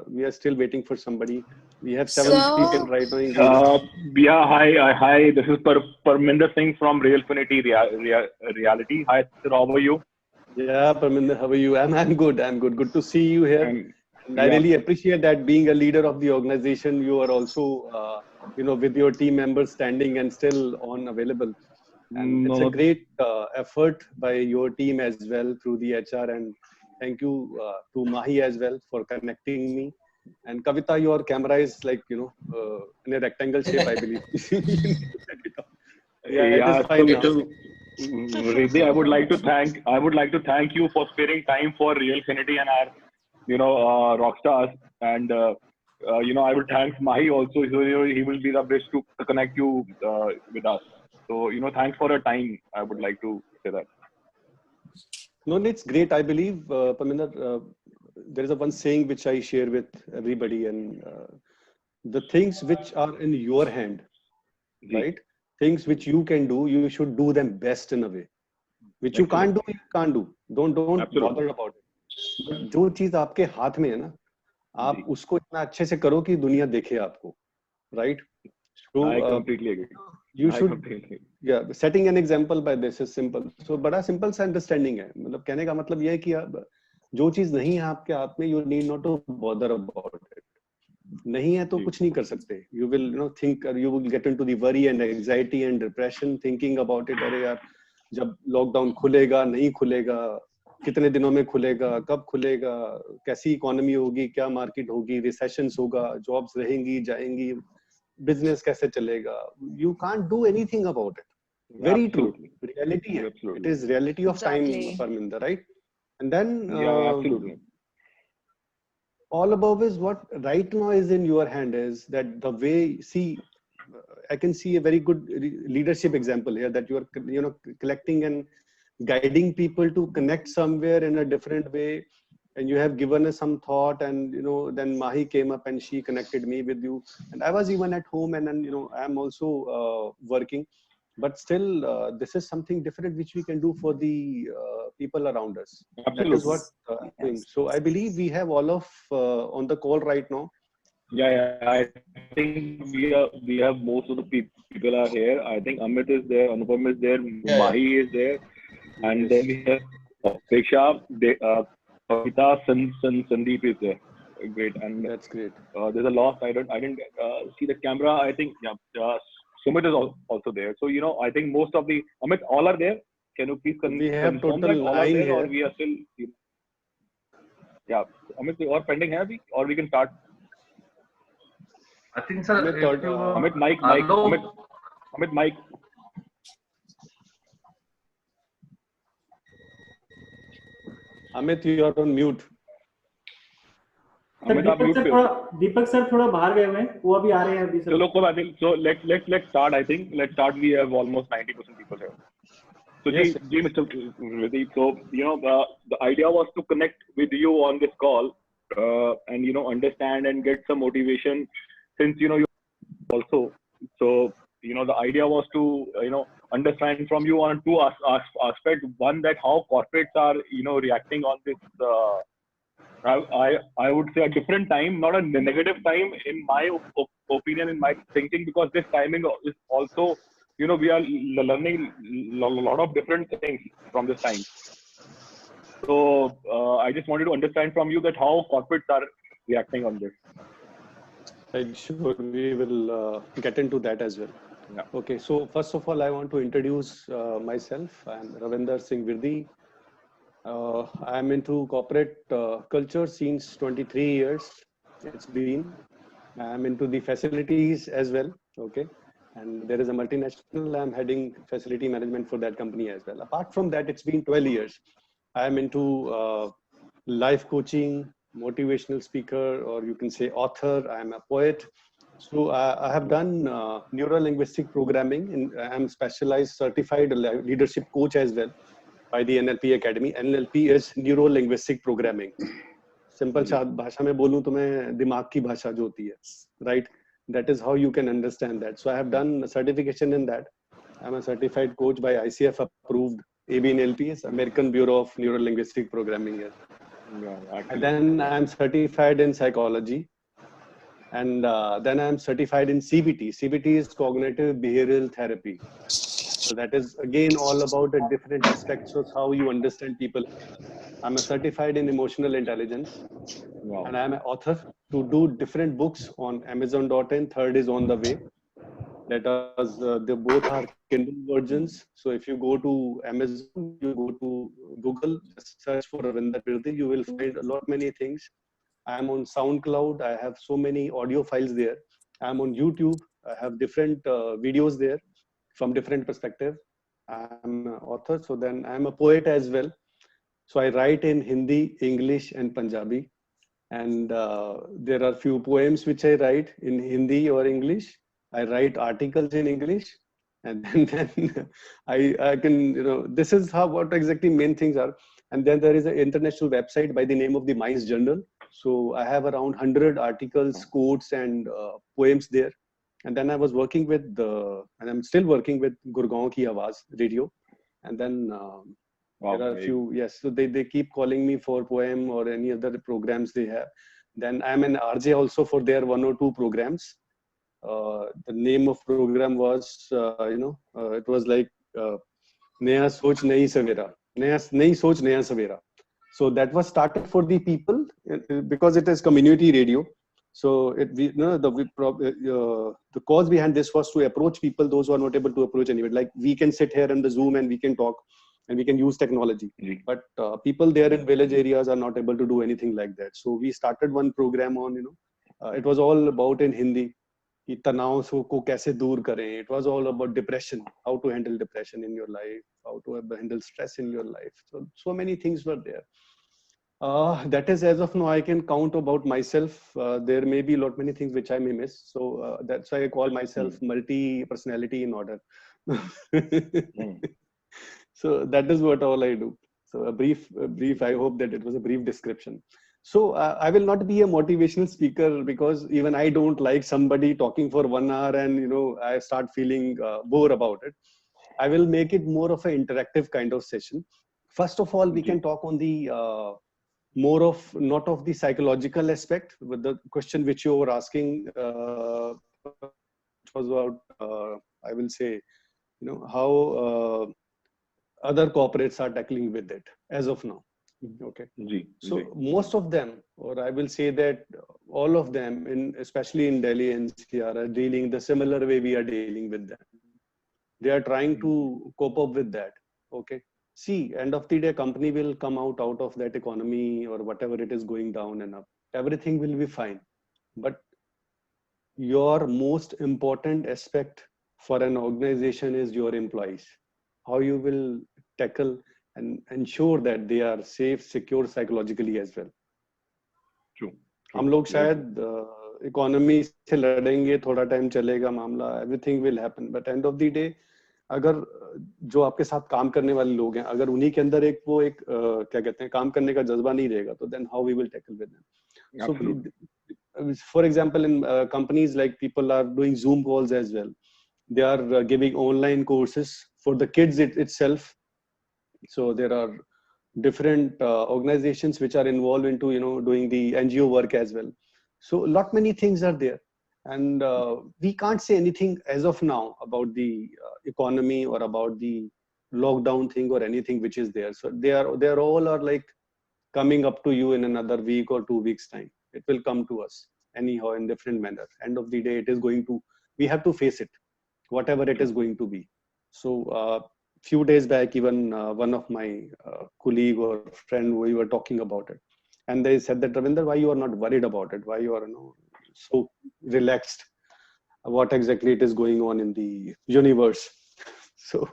we are still waiting for somebody. We have 7 people So, right now engaged. Yeah, hi, hi. This is Parminder Singh from Realfinity Reality. Hi, sir. How are you? Yeah, Parminder, how are you? I'm good. I'm good. Good to see you here. And And I yeah, really appreciate that being a leader of the organization, you are also, with your team members standing and still on available. And it's a no, great effort by your team as well through the HR. And thank you to Mahi as well for connecting me. And Kavita, your camera is like, in a rectangle shape, I believe. You need to set it up. Yeah, it is yeah. fine now. So Riddhi, I would like to thank you for sparing time for Realfinity and our, rockstars. And I would thank Mahi also. So, he will be the best to connect you with us. So, thanks for your time. I would like to say that. No, it's great. I believe, Parminder, there is a one saying which I share with everybody, and the things which are in your hand, Ji, right? Things which you can do, you should do them best in a way. Which you can't excellent. do, you can't do. Don't Absolutely. bother about it. But जो चीज आपके हाथ में है ना, आप Ji, उसको इतना अच्छे से करो कि दुनिया देखे आपको, right? So I completely agree. you I should, completely agree. yeah, setting an example by this is simple. So बड़ा simple सा understanding है. मतलब कहने का मतलब ये है कि आप जो चीज नहीं है आपके हाथ में, you need not to bother about it. नहीं है तो जी, कुछ नहीं कर सकते. You will, think, you will get into the worry and anxiety and depression thinking about it. अरे यार, जब लॉकडाउन खुलेगा नहीं खुलेगा, कितने दिनों में खुलेगा, कब खुलेगा, कैसी इकोनॉमी होगी, क्या मार्केट होगी, रिसेशंस होगा, जॉब्स रहेंगी जाएंगी, बिजनेस कैसे चलेगा. You can't do anything about it. Very true. absolutely. Reality है. It Absolutely. is reality of time, exactly. Parminder, right? And then Yeah, absolutely. all above is what right now is in your hand is that the way, see, I can see a very good leadership example here that you are, collecting and guiding people to connect somewhere in a different way. And you have given us some thought, and then Mahi came up and she connected me with you. And I was even at home, and then I'm also working. But still, this is something different which we can do for the people around us. That is what Absolutely. Yes. I'm doing. Yes. So I believe we have all of on the call right now. Yeah, I think we have most of the people are here. I think Amit is there, Anupam is there, Yeah, Mahi is there, and then Yes. we have Apeksha, Kavita, Sandeep is there. Great, and That's great. there's a loss. I didn't see the camera. I think Sumit is also there. So I think most of the Amit all are there. Can you please We have confirm total that all are 9 there, or here. we are still? Yeah, Amit, or pending है अभी, or we can start. I think, sir, Amit, if you Amit, Mike, allow, Amit, Mike. Amit, you are on mute. Sir Amit, आप mute पे हो. दीपक sir थोड़ा बाहर गए हुए हैं, वो अभी आ रहे हैं अभी सर. चलो कोई बात नहीं. So let's start. I think let's start. We have almost 90% people here. So Yes. Ji, Mr. Riddhi, so the idea was to connect with you on this call, and understand and get some motivation, since you also. So the idea was to understand from you on two aspects. One, that how corporates are reacting on this. I would say a different time, not a negative time, in my opinion, in my thinking, because this timing is also, we are learning a lot of different things from this time. So I just wanted to understand from you that how corporates are reacting on this. I'm sure we will get into that as well. Yeah. Okay, so first of all, I want to introduce myself. I'm Ravinder Singh Virdi. I'm into corporate culture since 23 years. It's been. I'm into the facilities as well. Okay, and there is a multinational. I'm heading facility management for that company as well. Apart from that, it's been 12 years. I'm into life coaching, motivational speaker, or you can say author. I'm a poet. So I have done neuro-linguistic programming, and I'm specialized certified leadership coach as well by the NLP Academy. NLP is neuro-linguistic programming. Simple भाषा में बोलूं तो मैं दिमाग की भाषा जो होती है, right? That is how you can understand that. So I have done a certification in that. I'm a certified coach by ICF approved. AB NLP is American Bureau of Neuro-Linguistic Programming here. Yeah, And actually. then I'm certified in psychology. And then I'm certified in CBT. CBT is cognitive behavioral therapy. So that is again all about the different aspects of how you understand people. I'm a certified in emotional intelligence, Wow. and I'm an author to do different books on Amazon.in. Third is on the way. Let us, they both are Kindle versions. So if you go to Amazon, you go to Google, just search for Ravinder Virdi, you will find a lot many things. I am on SoundCloud. I have so many audio files there. I'm on YouTube. I have different videos there from different perspective. I'm an author, so then I'm a poet as well. So I write in Hindi, English, and Punjabi. And there are few poems which I write in Hindi or English. I write articles in English, and then I can, this is how what exactly main things are. And then there is an international website by the name of the Minds Journal. So I have around 100 articles, quotes, and poems there. And then I was working with and I'm still working with Gurgaon Ki Awaaz radio. And then Wow. there are a few, yes. So they keep calling me for poem or any other programs they have. Then I'm an RJ also for their one or two programs. The name of program was, it was like Naya Soch Nayi Savera. Nayi Soch Naya Savera. So that was started for the people because it is community radio. So the cause behind this was to approach people, those who are not able to approach anybody. Like we can sit here in the Zoom and we can talk and we can use technology. But people there in village areas are not able to do anything like that. So we started one program on, it was all about in Hindi. कि तनाव को कैसे दूर करें. It was all about depression, how to handle depression in your life, how to handle stress in your life. So many things were there. That is as of now I can count about myself. There may be a lot many things which I may miss. So that's why I call myself multi-personality in order. So that is what all I do. So a brief. I hope that it was a brief description. So I will not be a motivational speaker because even I don't like somebody talking for 1 hour and I start feeling bored about it. I will make it more of an interactive kind of session. First of all, we can talk on the more of not of the psychological aspect, but the question which you were asking was about I will say how other corporates are tackling with it as of now. Okay. So most of them, or I will say that all of them, especially in Delhi NCR, are dealing the similar way we are dealing with them. They are trying to cope up with that. Okay. See, end of the day, company will come out of that economy or whatever it is going down and up. Everything will be fine. But your most important aspect for an organization is your employees. How you will tackle and ensure that they are safe, secure psychologically as well. True. हम लोग शायद economy से लड़ेंगे, थोड़ा time चलेगा मामला, everything will happen, but end of the day अगर जो आपके साथ काम करने वाले लोग हैं, अगर उन्हीं के अंदर क्या कहते हैं, काम करने का जज्बा नहीं रहेगा, तो then how we will tackle with them. So for example, in companies, like people are doing Zoom calls as well. They are giving online courses for the kids itself. So there are different organizations which are involved into doing the NGO work as well. So a lot many things are there, and we can't say anything as of now about the economy or about the lockdown thing or anything which is there. So they are all are like coming up to you in another week or 2 weeks time. It will come to us anyhow in different manner. End of the day, it is going to, we have to face it, whatever it is going to be. So few days back, even one of my colleague or friend, we were talking about it, and they said that, Ravinder, why you are not worried about it? Why you are so relaxed? What exactly it is going on in the universe? So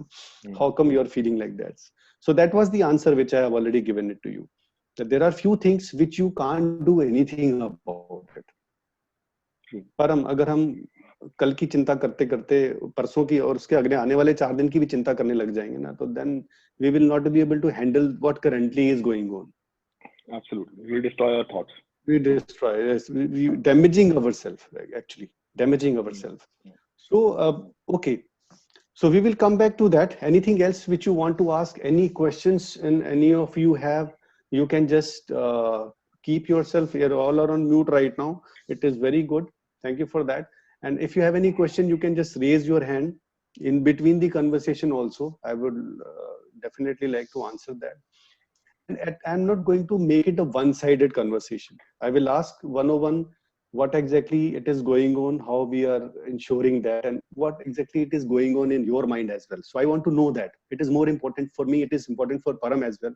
how come you are feeling like that? So that was the answer which I have already given it to you. That there are few things which you can't do anything about it. पर अगर हम कल की चिंता करते करते परसों की और उसके अगले आने वाले 4 दिन की भी चिंता करने लग जाएंगे ना, तो then we will not be able to handle what currently is going on. Absolutely, we destroy our thoughts. We destroy, yes, we damaging ourselves, actually damaging ourselves. So okay, so we will come back to that. Anything else which you want to ask? Any questions and any of you have? You can just keep yourself, you're all are on mute right now. It is very good. Thank you for that. And if you have any question, you can just raise your hand in between the conversation also. I would definitely like to answer that. And I'm not going to make it a one-sided conversation. I will ask 101 what exactly it is going on, how we are ensuring that, and what exactly it is going on in your mind as well. So I want to know that. It is more important for me. It is important for Param as well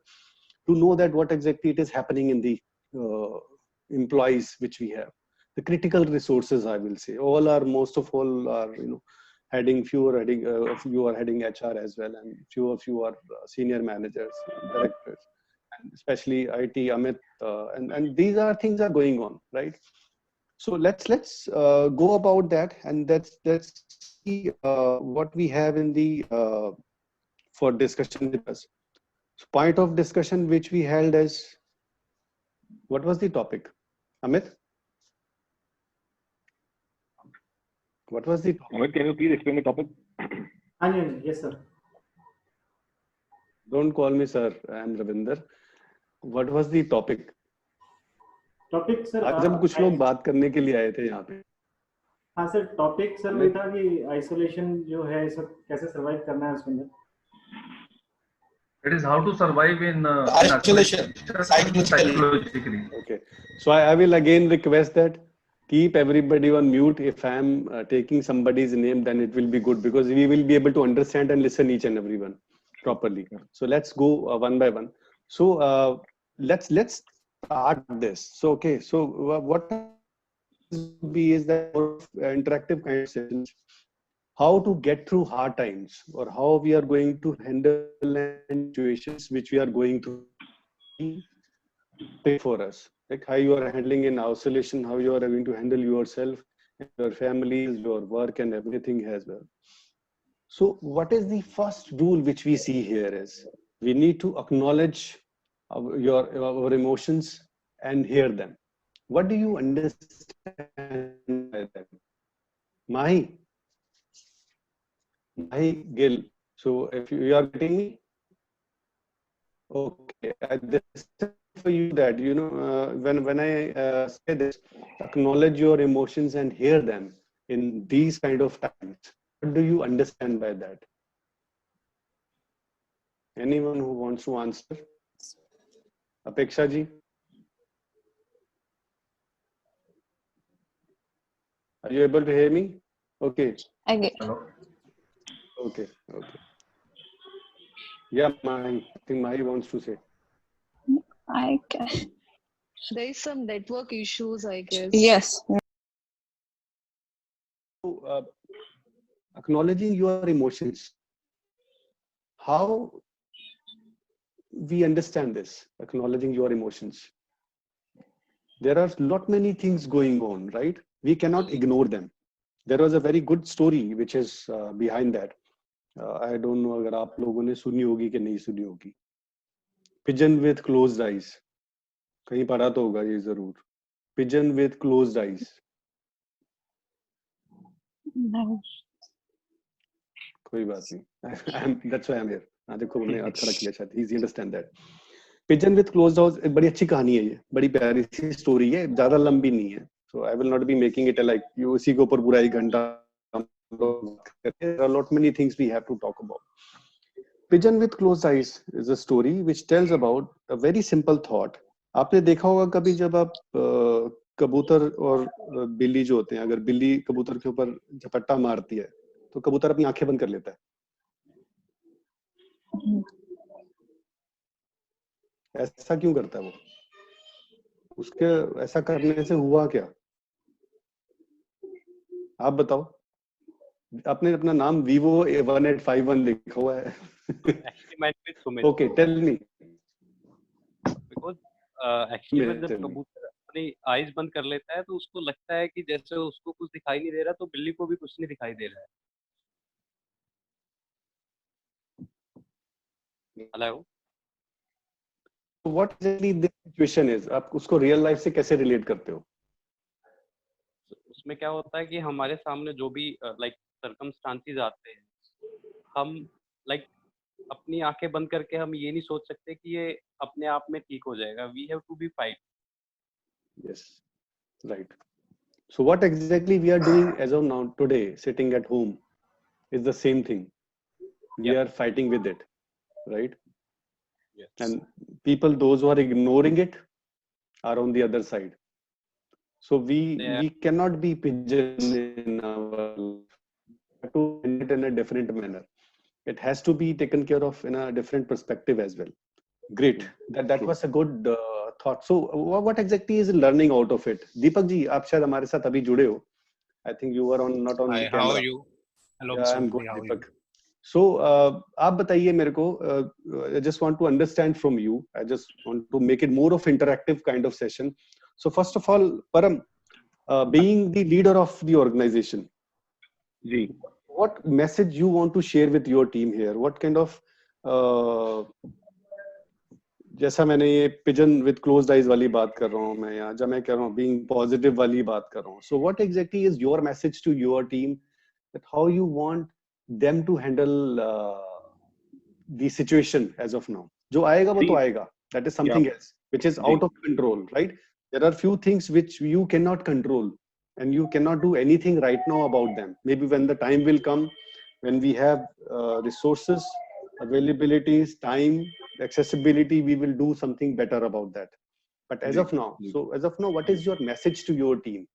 to know that what exactly it is happening in the employees which we have. The critical resources, I will say, most of all are, heading, a few are heading HR as well, and few of you are senior managers, directors, and especially IT, Amit, and these are things are going on, right? So let's go about that, and let's see what we have in the for discussion with us. So point of discussion which we held is, what was the topic, Amit? What was the topic? Amit, can you please explain the topic? Yes, sir. Don't call me sir. I am Ravinder. What was the topic? Topic sir आज हम कुछ लोग बात करने के लिए आए थे यहाँ पे. हाँ सर, टॉपिक सर वही था कि आइसोलेशन जो है सब कैसे सरवाइव करना है उसके अंदर. It is how to survive in isolation psychologically. Okay. So I will again request that keep everybody on mute. If I am taking somebody's name, then it will be good because we will be able to understand and listen each and everyone properly. So let's go one by one. So let's start this. So okay. So what is that interactive kind of sessions? How to get through hard times, or how we are going to handle situations which we are going to pay for us, like how you are handling in isolation, how you are going to handle yourself, your families, your work, and everything as well. So what is the first rule which we see here is we need to acknowledge our emotions and hear them. What do you understand by that? Mahi Gill. So if you are getting me, okay. This is for you that when I say this, acknowledge your emotions and hear them in these kind of times. What do you understand by that? Anyone who wants to answer? Apeksha ji, are you able to hear me? Okay. I get. Hello. Okay. Yeah, I think Mahi wants to say. I can. There is some network issues, I guess. Yes. So, acknowledging your emotions. How we understand this, acknowledging your emotions? There are lot many things going on, right? We cannot ignore them. There was a very good story which is behind that. I don't know अगर आप लोगों ने सुनी होगी कि नहीं सुनी होगी. Pigeon with closed eyes. कहीं पढ़ा तो होगा ये जरूर. Pigeon with closed eyes. No. कोई बात नहीं. That's why I'm here. देखो मैंने हाथ खड़ा किया शायद. Easy understand that. Pigeon with closed eyes एक बड़ी अच्छी कहानी है ये. बड़ी प्यारी सी स्टोरी है. ज़्यादा लंबी नहीं है. So I will not be making it like you उसी के ऊपर पूरा 1 घंटा. There are a lot many things we have to talk about. Pigeon with closed eyes is a story which tells about a very simple thought. आपने देखा होगा कभी जब आप कबूतर और बिल्ली जो होते हैं, अगर बिल्ली कबूतर के ऊपर झपट्टा मारती है तो कबूतर अपनी आंखें बंद कर लेता है. ऐसा क्यों करता है वो? उसके ऐसा करने से हुआ क्या? आप बताओ. आपने अपना नाम Vivo 1851 लिखा हुआ है. Actually, mine is Sumit. Okay, tell me. Because actually when जब कबूतर अपनी आईज बंद कर लेता है तो उसको लगता है कि जैसे उसको कुछ दिखाई नहीं दे रहा, तो बिल्ली को भी कुछ नहीं दिखाई दे रहा है. Hello. What exactly the situation is? आप उसको रियल लाइफ से कैसे रिलेट करते हो? उसमें क्या होता है कि हमारे सामने जो भी लाइक सर्कमस्टांसेस आते हैं, हम लाइक अपनी आंखें बंद करके हम ये नहीं सोच सकते कि ये अपने आप में ठीक हो जाएगा. We have to be fight. Yes, right. So what exactly we are doing as of now today, sitting at home, is the same thing. We Yeah. are fighting with it, right? Yes. And people, those who are ignoring it, are on the other side. So we cannot be pigeon in our life. To end it in a different manner. It has to be taken care of in a different perspective as well. Great. That was a good thought. So what exactly is learning out of it? Deepak ji, आप शायद हमारे साथ अभी जुड़े हो. I think you were not on Hi, camera. how are you? Hello, Yeah, Mr. I'm Vidhi, good, how are Deepak. you? So आप बताइए मेरे को. I just want to understand from you. I just want to make it more of interactive kind of session. So first of all, Param, being the leader of the organization, ji. what message you want to share with your team here? What kind of जैसा मैंने ये pigeon with closed eyes वाली बात कर रहा हूँ मैं, यहाँ जब मैं कह रहा हूँ बीइंग पॉजिटिव वाली बात कर रहा हूँ. So what exactly is your message to your team, that how you want them to handle the situation as of now? जो आएगा वो तो आएगा, that is something else which is out of control, right? There are few things which you cannot control and you cannot do anything right now about them. Maybe when the time will come, when we have resources, availabilities, time, accessibility, we will do something better about that. But as of now, what is your message to your team?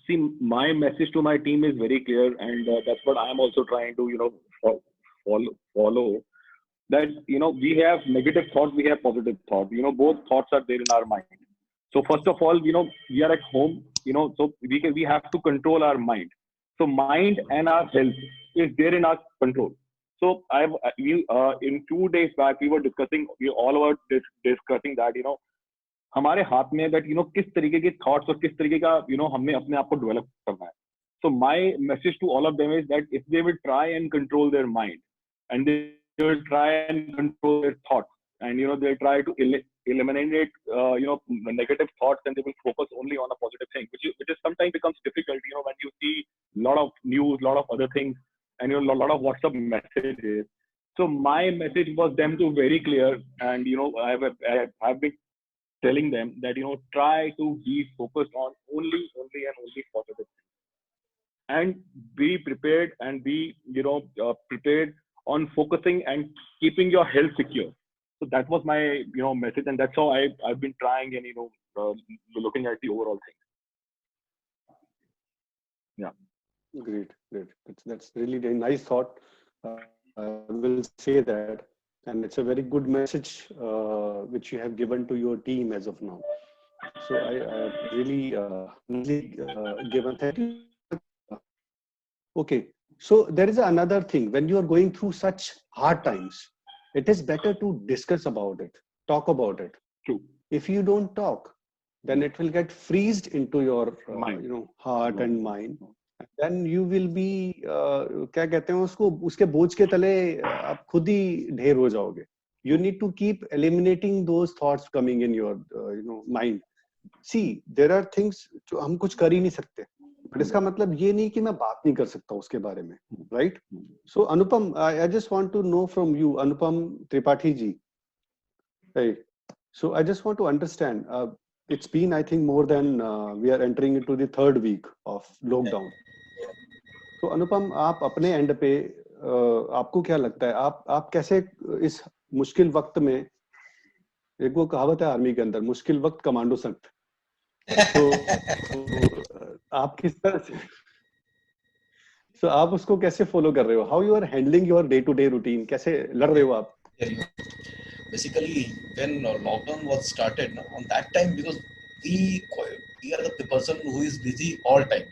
See, my message to my team is very clear, and that's what I am also trying to, follow. That, we have negative thoughts, we have positive thoughts. Both thoughts are there in our mind. So first of all, we are at home, so we have to control our mind. So mind and our health is there in our control. So in 2 days back, we were discussing, discussing that, हमारे हाथ में that, किस तरीके के thoughts और किस तरीके का, हमने अपने आप को develop करना है. So my message to all of them is that if they will try and control their mind, and they will try and control their thoughts, and they'll try to eliminate negative thoughts, and they will focus only on a positive thing, which is sometimes becomes difficult, when you see a lot of news, a lot of other things, and a lot of WhatsApp messages. So my message was them to very clear, and I've been telling them that try to be focused on only and only positive things, and be prepared, and be prepared on focusing and keeping your health secure. So that was my message, and that's how I've been trying and looking at the overall thing. Yeah. Great. That's really a nice thought. I will say that, and it's a very good message which you have given to your team as of now. So I really given. Thank you. Okay. So there is another thing. When you are going through such hard times, it is better to discuss about it, talk about it. True. If you don't talk, then it will get freezed into your Mind. heart and mind. Then you will be क्या कहते हैं उसको, उसके बोझ के तले आप खुद ही ढेर हो जाओगे. You need to keep eliminating those thoughts coming in your mind. See, there are things जो हम कुछ कर ही नहीं सकते, but इसका मतलब ये नहीं कि मैं बात नहीं कर सकता उसके बारे में, right? So Anupam, I just want to know from you, Anupam Tripathi ji. Hey, so I just want to understand. It's been, I think, more than we are entering into the 3rd week of lockdown. तो अनुपम, आप अपने and पे आपको क्या लगता है, आप कैसे इस मुश्किल वक्त में, एक वो कहावत है आर्मी के अंदर, मुश्किल वक्त कमांडो संकट, तो आप किस तरह से, तो आप उसको कैसे फॉलो कर रहे हो? How you are handling your day to day routine? कैसे लड़ रहे हो आप? Basically, when lockdown was started, on that time, because we are the person who is busy all time.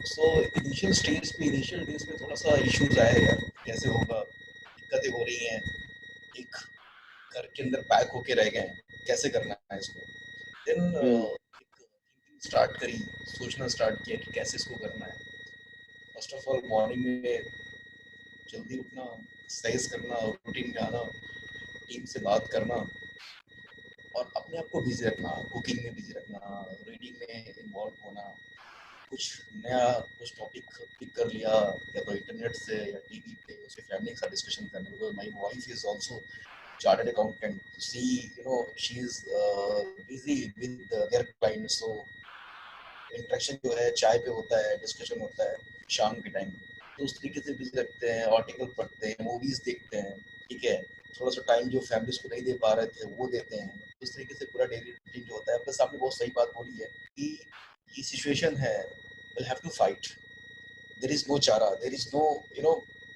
So initial days में थोड़ा सा issues आया यार, कैसे होगा, दिक्कतें हो रही हैं, एक घर के अंदर पैक होके रह गए, कैसे करना है इसको. Then स्टार्ट करी, सोचना स्टार्ट किया कि कैसे इसको करना है. फर्स्ट ऑफ ऑल मॉर्निंग में जल्दी उठना, एक्सरसाइज करना, रूटीन में आना, टीम से बात करना और अपने आप को बिजी रखना, कुकिंग में बिजी रखना, रीडिंग में इन्वॉल्व होना, कुछ नया कुछ टॉपिक पिक कर लिया या तो इंटरनेट से या टीवी पे उसके फैमिली के साथ डिस्कशन करने, because my wife is also chartered accountant, she she is busy with their clients, so interaction जो है चाय पे होता है, डिस्कशन होता है शाम के टाइम, तो उस तरीके से बिजी रखते हैं, आर्टिकल पढ़ते हैं, मूवीज देखते हैं, ठीक है, थोड़ा सा टाइम जो फैमिलीज को नहीं दे पा रहे थे वो देते हैं, उस तरीके से पूरा डेली रूटीन जो होता है। प्लस आपने बहुत सही बात बोली है कि ये सिचुएशन है, will have to fight, there is no चारा, there is no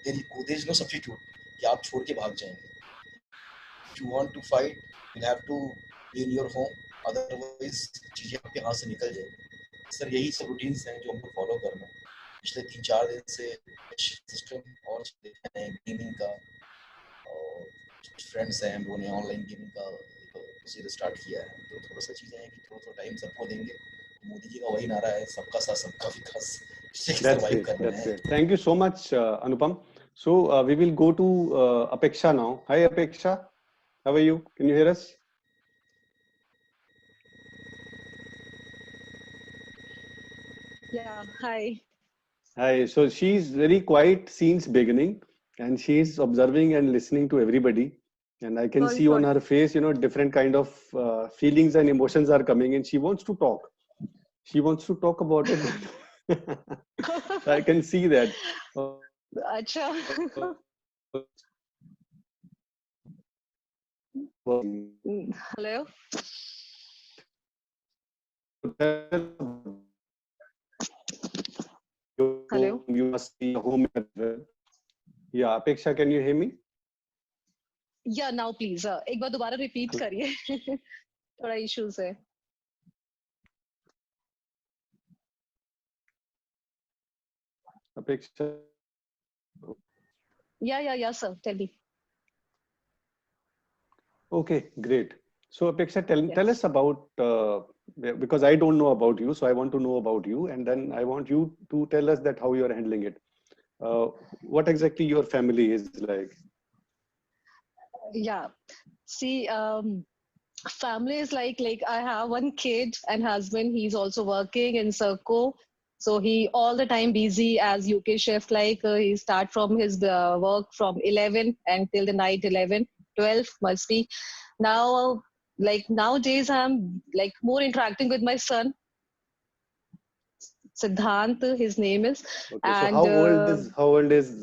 there is no substitute कि आप छोड़ के भाग जाएंगे। If you want to fight you have to be in your home, otherwise चीजें आपके हाथ से निकल जाएगी। सर यही सब रूटीन्स हैं जो हमको फॉलो करना है। पिछले 3-4 दिन से सिस्टम और देखते हैं गेमिंग का, और फ्रेंड्स हैं हम लोगों ने ऑनलाइन गेमिंग का प्रोसीजर स्टार्ट किया है, तो थोड़ा सा चीज़ें हैं कि थोड़ा टाइम सबको देंगे। मोदी जी का वही नारा है, सबका साथ सबका विकास, That's great. That's great. Thank you so much, Anupam. So we will go to Apeksha now. Hi, Apeksha. How are you? Can you hear us? Yeah, hi. Hi. So she's very quiet since beginning, and she's observing and listening to everybody. And I can see on her face, different kind of feelings and emotions are coming, and she wants to talk. She wants to talk about it. I can see that. Acha. Hello. Hello. You must be home as well. Yeah, Apeksha, can you hear me? Yeah, now please. एक बार दोबारा repeat करिए. थोड़ा issues है. Apeksha. Yeah, sir. Tell me. Okay, great. So Apeksha, tell us about, because I don't know about you, so I want to know about you, and then I want you to tell us that how you are handling it. What exactly your family is like? Yeah. See, family is like I have one kid and husband. He's also working in Serco. So he all the time busy as UK chef. He start from his work from 11 until the night 11, 12 must be. Now, nowadays I'm more interacting with my son. Siddhant, his name is. Okay, and so how old is?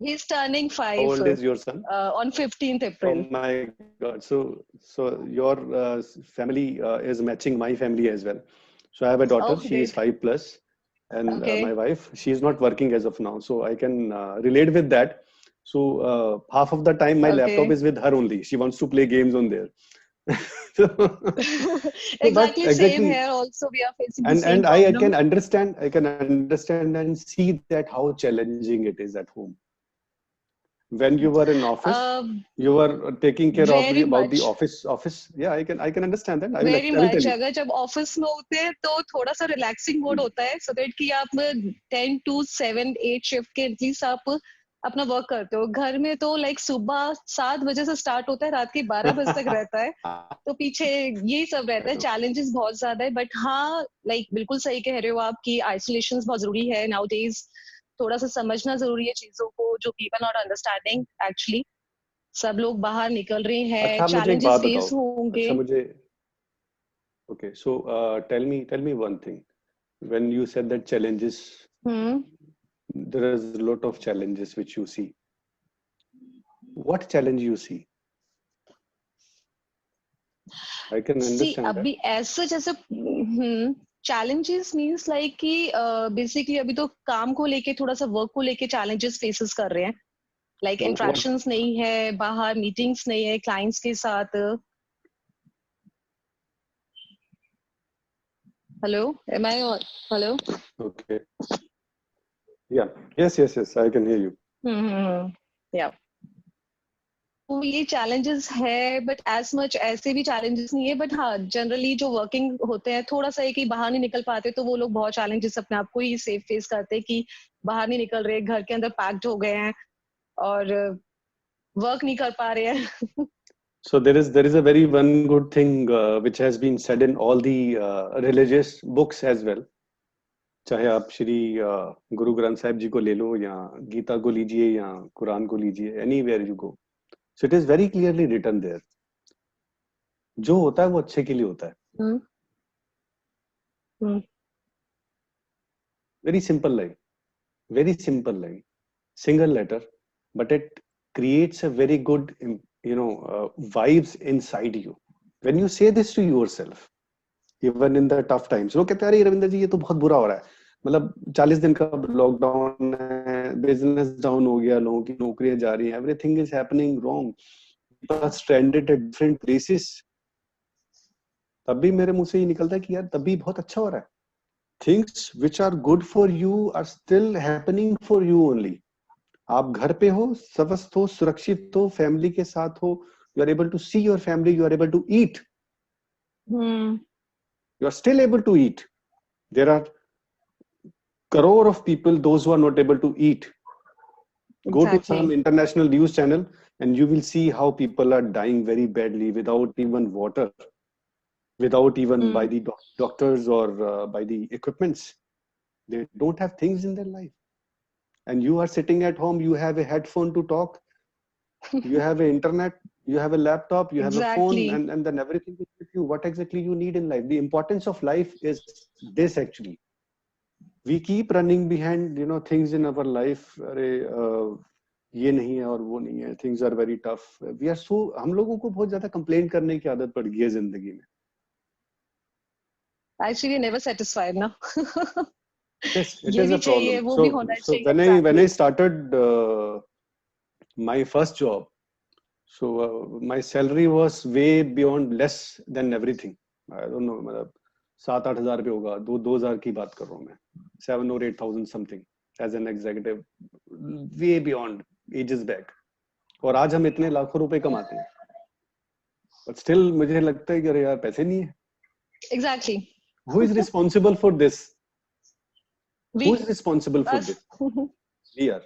He's turning 5. How old is your son? On 15th April. Oh my God! So your family is matching my family as well. So I have a daughter. Oh, she is 5+, and Okay. my wife, she is not working as of now. So I can relate with that. So half of the time my laptop Okay. is with her only. She wants to play games on there. So, Exactly same here also we are facing the same and I problem. can understand and see that how challenging it is at home. When you were in office, you were taking care of very about the much. office. Yeah, I can understand that. I will Very tell much. you. अगर जब office में होते हैं तो थोड़ा सा relaxing mode होता है so that कि आप 10 to 7, 8 शिफ्ट के एटलीस्ट आप अपना वर्क करते हो। घर में तो सुबह 7 बजे से स्टार्ट होता है, रात के 12 बजे तक रहता है, तो पीछे यही सब रहता है। चैलेंजेस बहुत ज्यादा है, बट हाँ बिल्कुल सही कह रहे हो आप कि आइसोलेशन बहुत जरूरी है नाउडेज। थोड़ा सा समझना जरूरी है चीजों को, जो पीपल नॉट अंडरस्टैंडिंग एक्चुअली। सब लोग बाहर निकल रहे हैं, अच्छा, मुझे एक चैलेंजेस बात फेस बताओ। होंगे। अच्छा, मुझे okay, so tell me one thing. When you said that challenges, there is a lot of challenges which you see. What challenge you see? I can See, understand that. अभी ऐसा जैसे challenges means कि basically अभी तो काम को लेके थोड़ा सा वर्क को लेके challenges faces कर रहे हैं। So interactions नहीं है, बाहर meetings नहीं है clients के साथ। Hello, am I on? Hello? Okay. Yeah. Yes. I can hear you. Yeah. तो ये challenges है, but as much ऐसे भी challenges नहीं है, but हाँ generally जो working होते हैं थोड़ा सा है कि बाहर नहीं निकल पाते, तो वो लोग बहुत challenges अपने आप को ही safe face करते हैं कि बाहर नहीं निकल रहे, घर के अंदर packed हो गए हैं और work नहीं कर पा रहे हैं। So there is a very one good thing which has been said in all the religious books as well. चाहे आप श्री गुरु ग्रंथ साहिब जी को ले लो, या गीता को लीजिए, या कुरान को लीजिए, anywhere you go, so it is very clearly written there, जो होता है वो अच्छे के लिए होता है. Very simple line, very simple line, single letter, but it creates a very good vibes inside you when you say this to yourself, even in the tough times. लोग कहते हैं अरे रविंदर जी ये तो बहुत बुरा हो रहा है, मतलब 40 दिन का लॉकडाउन है, बिजनेस डाउन हो गया, लोगों की नौकरियां जा रही हैं, everything is happening wrong, people are stranded at different places. तब भी मेरे मुंह से ये निकलता है कि यार तब भी बहुत अच्छा हो रहा है. Things which are good for you are still happening for you only. आप घर पे हो, स्वस्थ हो, सुरक्षित हो, फैमिली के साथ हो, you are able to see your family, you are able to eat. You are still able to eat. There are crore of people, those who are not able to eat. Go to some international news channel and you will see how people are dying very badly without even water, without even by the doctors or by the equipments. They don't have things in their life. And you are sitting at home, you have a headphone to talk, you have an internet, you have a laptop, you have a phone, and then everything is with you. What exactly you need in life? The importance of life is this actually. We keep running behind, things in our life. ये नहीं है और वो नहीं है. Things are very tough. We are so, हम लोगों को बहुत ज्यादा complain करने की आदत पड़ गई है जिंदगी में. Actually, never satisfied, no? Yes, it is a problem. So when I started my first job, so my salary was way beyond less than everything. I don't know, मतलब 7-8 हजार रुपये होगा, 2,000 की बात कर रहा हूँ मैं, 7 or 8,000 something as an executive, way beyond ages back. और आज हम इतने लाखों रुपए कमाते हैं, but still मुझे लगता है कि अरे यार पैसे नहीं है. Exactly. Who is responsible for this? Who is responsible for this? We are.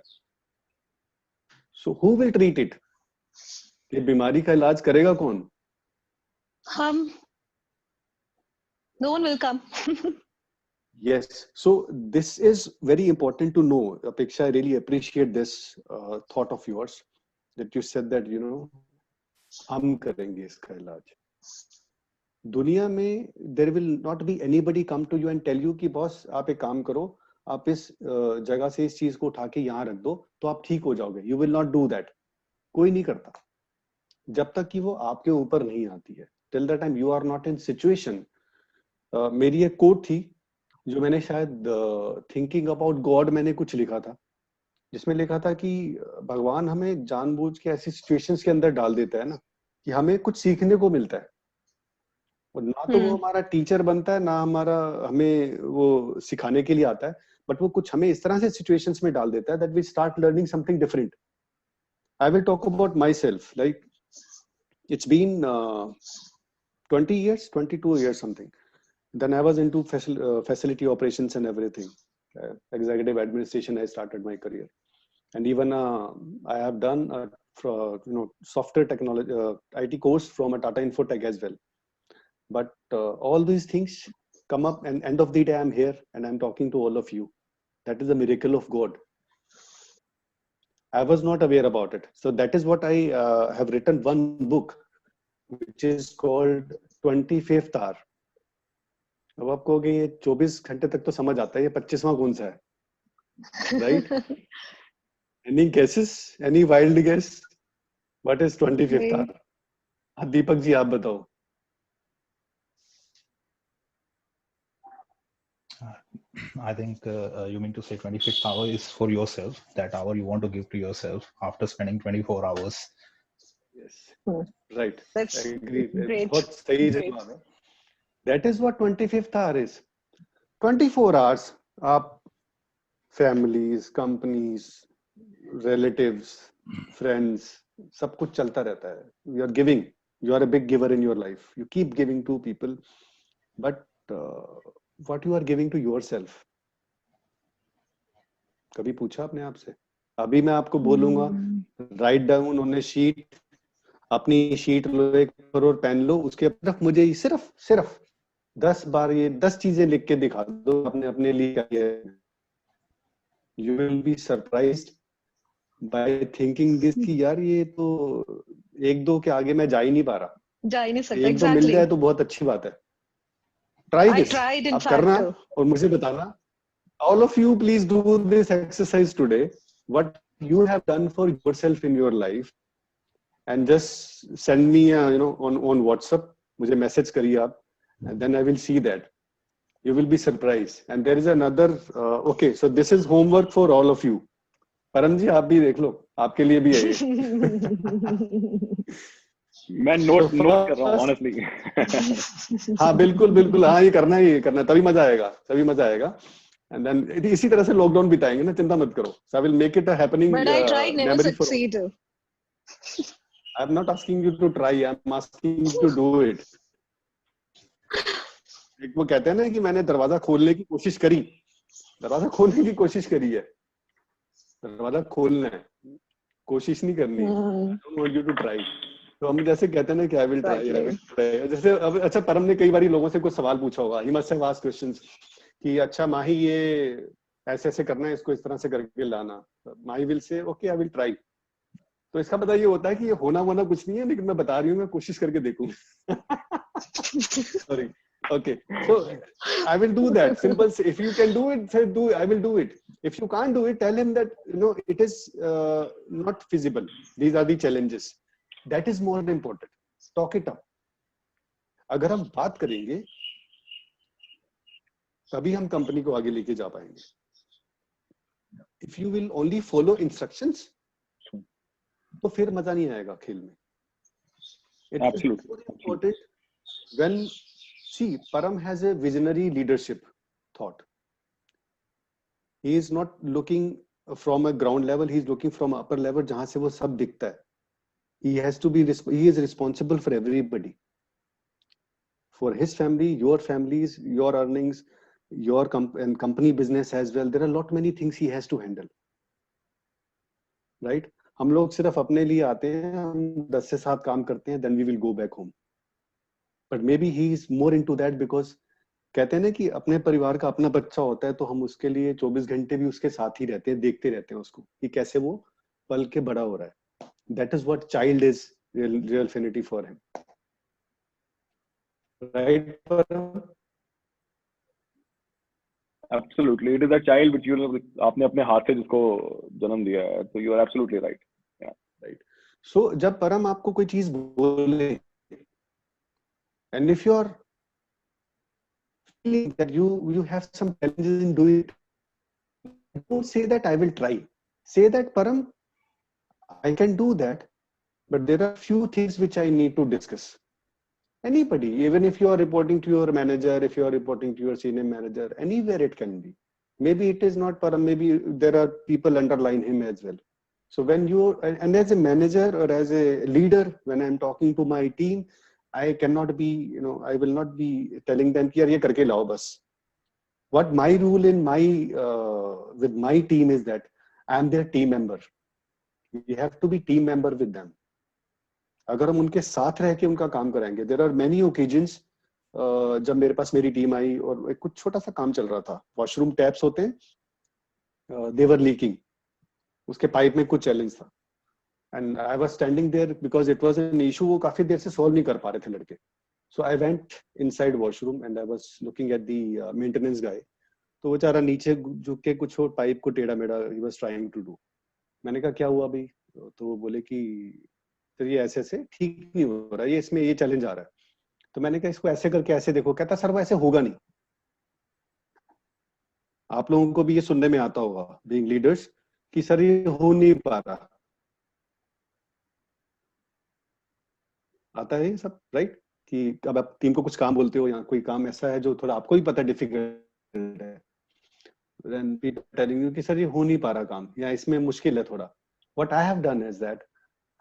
So who will treat it? ये बीमारी का इलाज करेगा कौन? हम. No one will come. Yes. So this is very important to know. Apeksha, I really appreciate this thought of yours that you said that हम करेंगे इसका इलाज. दुनिया में there will not be anybody come to you and tell you कि boss आप एक काम करो, आप इस जगह से इस चीज को उठा के यहाँ रख दो तो आप ठीक हो जाओगे. You will not do that. कोई नहीं करता जब तक कि वो आपके ऊपर नहीं आती है. Till the time you are not in situation. मेरी एक कोट थी जो मैंने शायद थिंकिंग अबाउट गॉड मैंने कुछ लिखा था, जिसमें लिखा था कि भगवान हमें जानबूझ के ऐसी सिचुएशंस के अंदर डाल देता है ना कि हमें कुछ सीखने को मिलता है. और ना तो वो हमारा टीचर बनता है, ना हमें वो सिखाने के लिए आता है, बट वो कुछ हमें इस तरह से सिचुएशंस में डाल देता है that we start learning something different. I will talk about myself. Like it's been 20 years, 22 years something. Then I was into facility operations and everything. Executive administration, I started my career. And even I have done software technology, IT course from a Tata Infotech as well. But all these things come up, and end of the day I'm here and I'm talking to all of you. That is a miracle of God. I was not aware about it. So that is what I have written one book, which is called 25th Hour. अब आप कहोगे ये 24 घंटे तक तो समझ आता है, ये 25वां कौन सा है, right? Any guesses? Any wild guess? What is 25th hour? Deepak ji आप बताओ. I think you mean to say 25th hour is for yourself, that hour you want to give to yourself after spending 24 hours. Yes, right. That's I agree. great. बहुत सही जवाब है. That is what 25th hour is. 24 hours आप families, companies, relatives, friends, सब कुछ चलता रहता है. You are giving. You are a big giver in your life. You keep giving to people, but what you are giving to yourself? कभी पूछा आपने आपसे? अभी मैं आपको बोलूंगा, write down on a sheet, अपनी शीट लो, एक और पेन लो, उसके तरफ मुझे सिर्फ 10 बार ये 10 चीजें लिख के दिखा दो आपने अपने लिए क्या किया है, you will be surprised by thinking this कि यार ये तो 1-2 के आगे मैं जा ही नहीं पा रहा, जा ही नहीं सकता। 1-2 मिल जाए तो बहुत अच्छी बात है। Try I this, tried in आप करना fact. और मुझे बताना। All of you, please do this exercise today. What you have done for yourself in your life, and just send me, on WhatsApp. मुझे message करिए आप, and then I will see that. You will be surprised. And there is another. Okay, so this is homework for all of you. परम जी आप भी देख लो, आपके लिए भी है ये। मैं नोट कर रहा हूँ honestly. हाँ बिल्कुल, हाँ ये करना तभी मजा आएगा। And then इसी तरह से लॉकडाउन बिताएंगे ना, चिंता मत करो. So I will make it a happening But I tried, never memory for all. succeed. I'm not asking you to try, I'm asking you to do it. एक वो कहते हैं ना कि मैंने दरवाजा खोलने की कोशिश करी है, दरवाजा खोलना है, कोशिश नहीं करनी है. I don't want you to try. तो हम जैसे कहते हैं ना कि I will try. जैसे अब अच्छा परम ने कई बारी लोगों से कुछ सवाल पूछा होगा, he must have asked questions कि अच्छा माही ये ऐसे करना है, इसको इस तरह से करके लाना. Mahi will say okay I will try. तो इसका पता ये होता है कि ये होना कुछ नहीं है, लेकिन मैं बता रही हूँ मैं कोशिश करके देखूंगा. Sorry. Okay, so I will do that. Simple. If you can do it, say do. I will do it. If you can't do it, tell him that it is not feasible. These are the challenges. That is more important. Talk it up. अगर हम बात करेंगे तभी हम company को आगे लेके जा पाएंगे. If you will only follow instructions, तो फिर मजा नहीं आएगा खेल में. Absolutely. Important when see Param has a visionary leadership thought. He is not looking from a ground level, he is looking from upper level जहां से वो सब दिखता है. He is responsible for everybody, for his family, your families, your earnings, your and company business as well. There are many things he has to handle, right? हम लोग सिर्फ अपने लिए आते हैं, हम 10 से 7 काम करते हैं, then we will go back home. But maybe he is more into that because कहते हैं ना कि अपने परिवार का अपना बच्चा होता है तो हम उसके लिए 24 घंटे भी उसके साथ ही रहते हैं, देखते रहते हैं उसको कि कैसे वो पल के बड़ा हो रहा है. That is what child is, real affinity for him. Right? Absolutely, it is a child which आपने अपने हाथ से जिसको जन्म दिया है. So you are absolutely right. Yeah. Right. So जब परम आपको कोई चीज बोले, and if you are feeling that you have some challenges in doing it, don't say that I will try. Say that Param, I can do that, but there are few things which I need to discuss. Anybody, even if you are reporting to your manager, if you are reporting to your senior manager, anywhere it can be. Maybe it is not Param, maybe there are people underline him as well. So when you, and as a manager or as a leader, when I'm talking to my team, I cannot be, I will not be telling them कि यार ये करके लाओ बस. What my rule in with my team is that I am their team member. We have to be team member with them. अगर हम उनके साथ रह के उनका काम कराएंगे, there are many occasions जब मेरे पास मेरी टीम आई और एक कुछ छोटा सा काम चल रहा था, वॉशरूम टैप्स होते हैं, they were leaking, उसके पाइप में कुछ चैलेंज था, and I was standing there because it was an issue वो काफी देर से solve नहीं कर पा रहे थे लड़के. So I went inside washroom and I was looking at the maintenance guy. तो वो बेचारा नीचे झुक के कुछ और पाइप को टेढ़ा मेढ़ा he was trying to do. मैंने कहा क्या हुआ भाई? तो वो बोले कि सर ये ऐसे ठीक नहीं हो रहा, ये इसमें ये चैलेंज आ रहा है. तो मैंने कहा इसको ऐसे करके ऐसे देखो. कहता सर वो ऐसे होगा नहीं. आप लोगों को भी ये सुनने में आता होगा being leaders कि सर ये हो नहीं पा रहा. आता है ये सब, राइट? कि अब आप टीम को कुछ काम बोलते हो या कोई काम ऐसा है जो थोड़ा आपको ही पता डिफिकल्ट है, then people telling you कि सर ये हो नहीं पा रहा काम या इसमें मुश्किल है थोड़ा. What I have done is that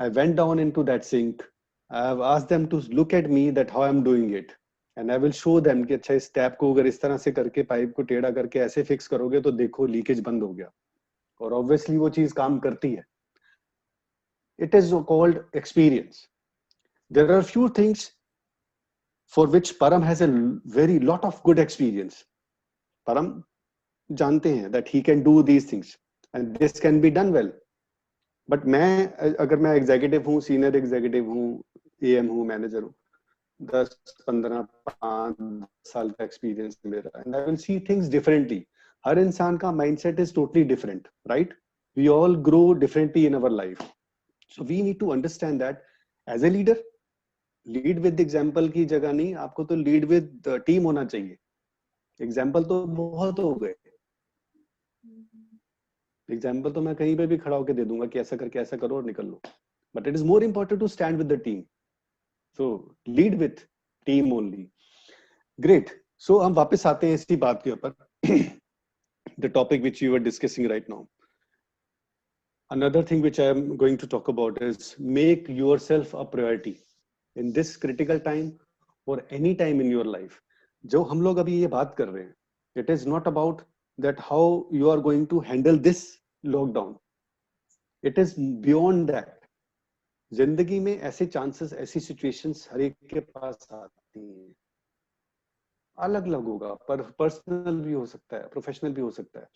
I went down into that sink. I have asked them to look at me that how I'm doing it, and I will show them कि अच्छा इस टैप को अगर इस तरह से करके pipe को टेढ़ा करके ऐसे फिक्स करोगे तो देखो लीकेज बंद हो गया. और ऑब्वियसली वो चीज काम करती है. It is called experience. There are few things for which Param has a very lot of good experience. Param जानते हैं that he can do these things and this can be done well. But मैं अगर मैं executive हूँ, senior executive हूँ, am हूँ, manager हूँ, 10-15 साल का एक्सपीरियंस मेरा, and I will see things differently. हर इंसान का mindset is totally different, right? We all grow differently in our life. So we need to understand that as a leader, lead with example की जगह नहीं, आपको तो lead with team होना चाहिए. Example तो बहुत हो गए. Example तो मैं कहीं पे भी खड़ा होकर दे दूंगा कि ऐसा करके ऐसा करो और निकल लो. But it is more important to stand with the team. So lead with team only. Great. So हम वापस आते हैं इसी बात के ऊपर. The topic which you were discussing right now. Another thing which I am going to talk about is make yourself a priority in this critical time or any time in your life. जो हम लोग अभी ये बात कर रहे हैं, it is not about that how you are going to handle this lockdown. It is beyond that. जिंदगी में ऐसे chances, ऐसी situations हर एक के पास आती हैं. अलग अलग होगा, पर पर्सनल भी हो सकता है, प्रोफेशनल भी हो सकता है.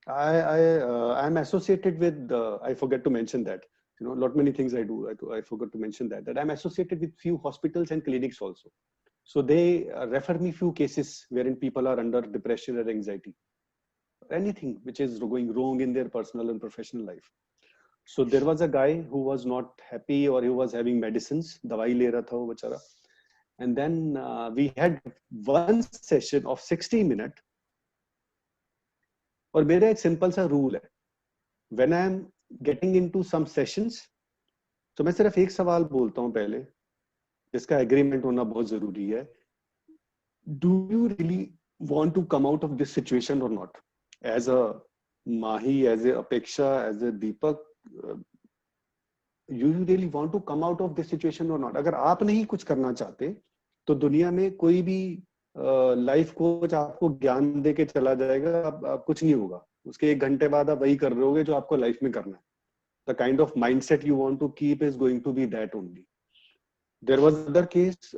I am associated with I forget to mention that, you know, lot many things I do. I forgot to mention that I'm associated with few hospitals and clinics also. So they refer me few cases wherein people are under depression or anxiety, anything which is going wrong in their personal and professional life. So there was a guy who was not happy or he was having medicines, दवाई ले रहा था वो बेचारा. And then we had one session of 60 minutes. और मेरा एक simple सा रूल है, when I am getting into some sessions, तो मैं सिर्फ एक सवाल बोलता हूँ पहले, जिसका एग्रीमेंट होना बहुत जरूरी है. Do you really want to come out of this situation or not? As a Mahi, as a Apeksha, as a Deepak, you really want to come out of this situation or not? अगर आप नहीं कुछ करना चाहते, तो दुनिया में कोई भी लाइफ कोच आपको ज्ञान दे के चला जाएगा, आप कुछ नहीं होगा. उसके 1 घंटे बाद आप वही कर रहे होगे जो आपको लाइफ में करना है. The kind of mindset you want to keep is going to be that only. There was another case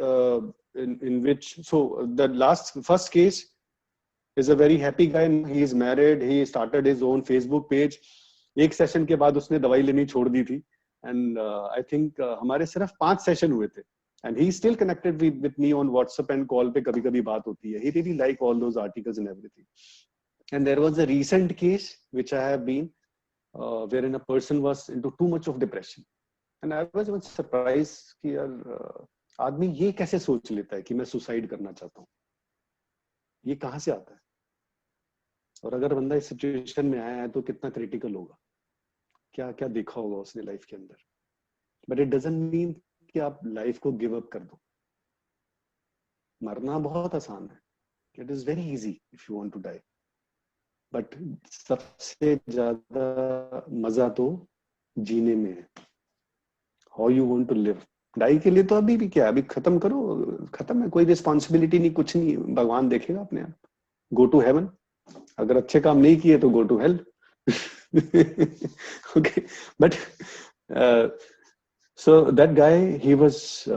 in which, so the first case is a very happy guy. He is married. He started his own Facebook page. एक session के बाद उसने दवाई लेनी छोड़ दी थी. And I think हमारे सिर्फ 5 सेशन हुए थे. And he's still connected with me on WhatsApp and call पे कभी-कभी बात होती है. He really like all those articles and everything. And there was a recent case which I have been, wherein a person was into too much of depression. And I was even surprised कि यार आदमी ये कैसे सोच लेता है कि मैं सुसाइड करना चाहता हूँ. ये कहाँ से आता है? और अगर बंदा इस सिचुएशन में आया है तो कितना क्रिटिकल होगा, क्या क्या देखा होगा उसने लाइफ के अंदर. But it doesn't mean कि आप लाइफ को गिव अप कर दो. मरना बहुत आसान है. It is very easy if you want to die. But सबसे ज्यादा मजा तो जीने में है. How you want to live. Die के लिए तो अभी भी क्या, अभी खत्म करो, खत्म है. कोई रिस्पॉन्सिबिलिटी नहीं, कुछ नहीं. भगवान देखेगा अपने आप. Go to heaven. अगर अच्छे काम नहीं किए तो go to hell. Okay, but so that guy, he was,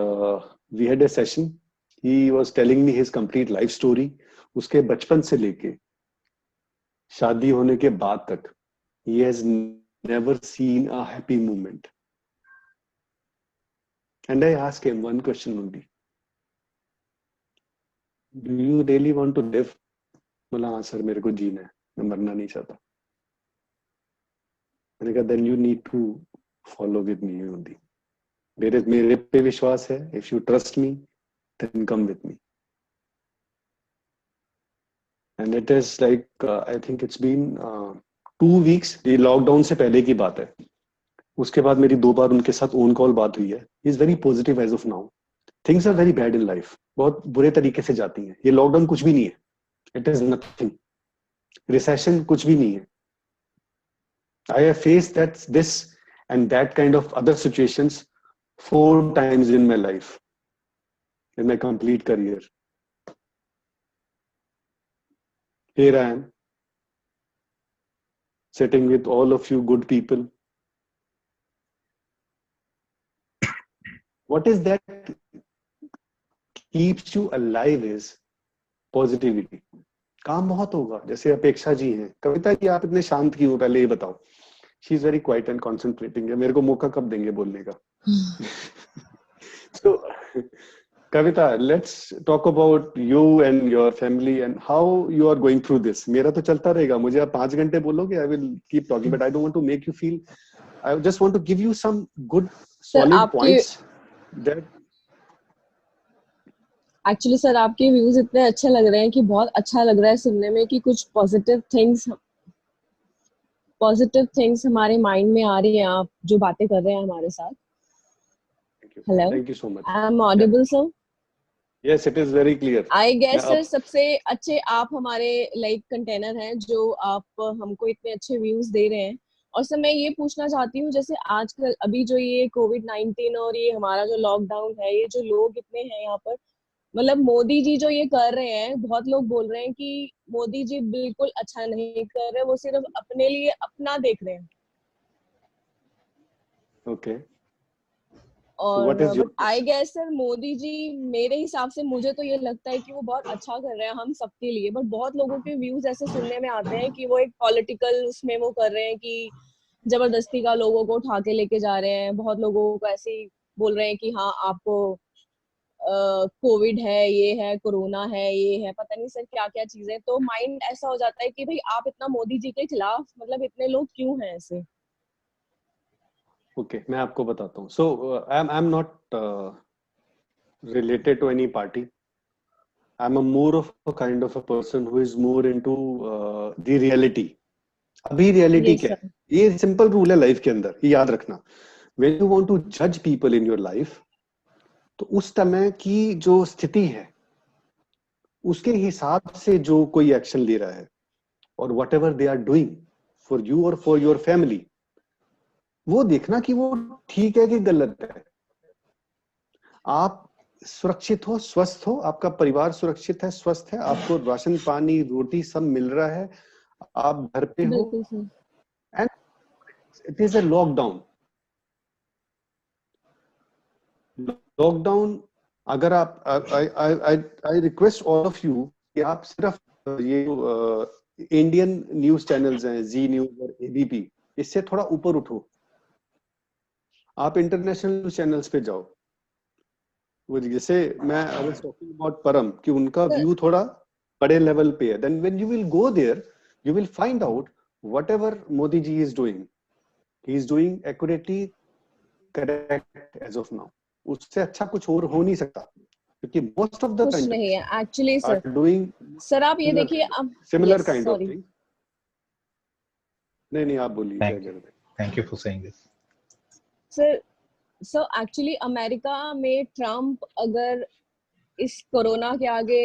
we had a session. He was telling me his complete life story. उसके बचपन से लेके शादी होने के बाद तक, he has never seen a happy moment. And I asked him one question only. Do you really want to live? बोला हाँ सर, मेरे को जीना है, मैं मरना नहीं चाहता. मैंने कहा then you need to follow with me only. मेरे पे विश्वास है. If you trust me, then come with me. And it is like I think it's been 2 weeks. ये लॉकडाउन से पहले की बात है. उसके बाद मेरी 2 बार उनके साथ ऑन कॉल बात हुई है. He is very positive as of now. Things are very bad in life. बहुत बुरे तरीके से जाती हैं. ये लॉकडाउन कुछ भी नहीं है. It is nothing. Recession कुछ भी नहीं है. I have faced this and that kind of other situations 4 times in my life, in my complete career. Here I am, sitting with all of you good people. What is that keeps you alive is positivity. काम बहुत होगा, जैसे अपेक्षा जी हैं. कविता जी आप इतने शांत क्यों हो, पहले ये बताओ. She is very quiet and concentrating. है, मेरे को मौका कब देंगे बोलने का? So Kavita, let's talk about you and your family and how you are going through this. मेरा तो चलता रहेगा, मुझे आप 5 घंटे बोलोगे, I will keep talking, but I don't want to make you feel. I just want to give you some good solid points that. Actually sir आपके views इतने अच्छे लग रहे हैं कि बहुत अच्छा लग रहा है सुनने में कि कुछ पॉजिटिव थिंग्स हमारे माइंड में आ रही हैं, आप जो बातें कर रहे हैं हमारे साथ. Hello, Thank you so much. I am audible sir? Yes, it is very clear. I guess sir सबसे अच्छे आप हमारे लाइक कंटेनर हैं जो आप हमको इतने अच्छे व्यूज दे रहे हैं. और सर मैं ये पूछना चाहती हूँ, जैसे आजकल अभी जो ये कोविड-19 और ये हमारा जो लॉकडाउन है, ये जो लोग इतने हैं यहाँ पर, मतलब मोदी जी जो ये कर रहे हैं, बहुत लोग बोल रहे हैं कि मोदी जी बिल्कुल अच्छा नहीं कर रहे, वो सिर्फ अपने लिए अपना देख रहे हैं. Okay. और आई गेस सर मोदी जी, मेरे हिसाब से मुझे तो ये लगता है कि वो बहुत अच्छा कर रहे हैं हम सबके लिए, बट बहुत लोगों के व्यूज ऐसे सुनने में आते हैं कि वो एक पॉलिटिकल उसमें वो कर रहे हैं कि जबरदस्ती का लोगों को उठा के लेके जा रहे हैं. बहुत लोगों को ऐसे ही बोल रहे हैं कि हाँ आपको कोविड है, ये है, कोरोना है, ये है, पता नहीं सर क्या क्या चीजें. तो माइंड ऐसा हो जाता है कि भाई आप इतना मोदी जी के खिलाफ, मतलब इतने लोग क्यों हैं ऐसे? Okay, मैं आपको बताता हूँ. So I'm not related to any party. I'm a more of a kind of a person who is more into the reality. अभी reality क्या है? ये simple rule है life के अंदर, ये याद रखना. When you want to judge people in your life, तो उस समय की जो स्थिति है, उसके हिसाब से जो कोई एक्शन ले रहा है, और whatever they are doing for you or for your family, वो देखना कि वो ठीक है कि गलत है. आप सुरक्षित हो, स्वस्थ हो, आपका परिवार सुरक्षित है, स्वस्थ है, आपको राशन पानी रोटी सब मिल रहा है, आप घर पे हो, and it is a lockdown. अगर आप I request all of you कि आप सिर्फ ये इंडियन न्यूज चैनल्स हैं, जी न्यूज और एबीपी, इससे थोड़ा ऊपर उठो. आप इंटरनेशनल चैनल्स पे जाओ. वो जैसे मैं आई वाज टॉकिंग अबाउट परम कि उनका व्यू थोड़ा बड़े लेवल पे है. Then when you will go there you will find out whatever Modi ji is doing, he is doing accurately correct as of now. उससे अच्छा कुछ और हो नहीं सकता, क्योंकि मोस्ट ऑफ द कुछ नहीं है एक्चुअली सर डूइंग. सर आप ये देखिए अब सिमिलर काइंड ऑफ थिंग. नहीं आप बोलिए. Thank you for saying this. Sir actually America में ट्रम्प अगर इस कोरोना के आगे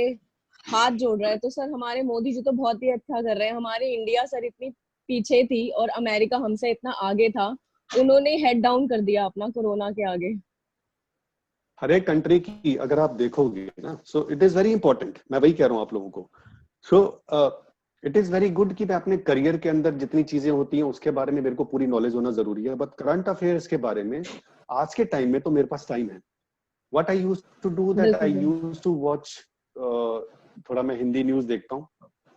हाथ जोड़ रहा है, तो सर हमारे मोदी जी तो बहुत ही अच्छा कर रहे हैं. हमारे इंडिया सर इतनी पीछे थी और अमेरिका हमसे इतना आगे था, उन्होंने हेड डाउन कर दिया अपना कोरोना के आगे. हर एक कंट्री की अगर आप देखोगे ना, सो इट इज वेरी इंपॉर्टेंट. मैं वही कह रहा हूँ आप लोगों को. सो इट इज वेरी गुड कि मैं अपने करियर के अंदर जितनी चीजें होती हैं उसके बारे में मेरे को पूरी नॉलेज होना जरूरी है, बट करंट अफेयर्स के बारे में आज के टाइम में तो मेरे पास टाइम है. What I used to do that I used to watch, थोड़ा मैं हिंदी न्यूज देखता हूँ,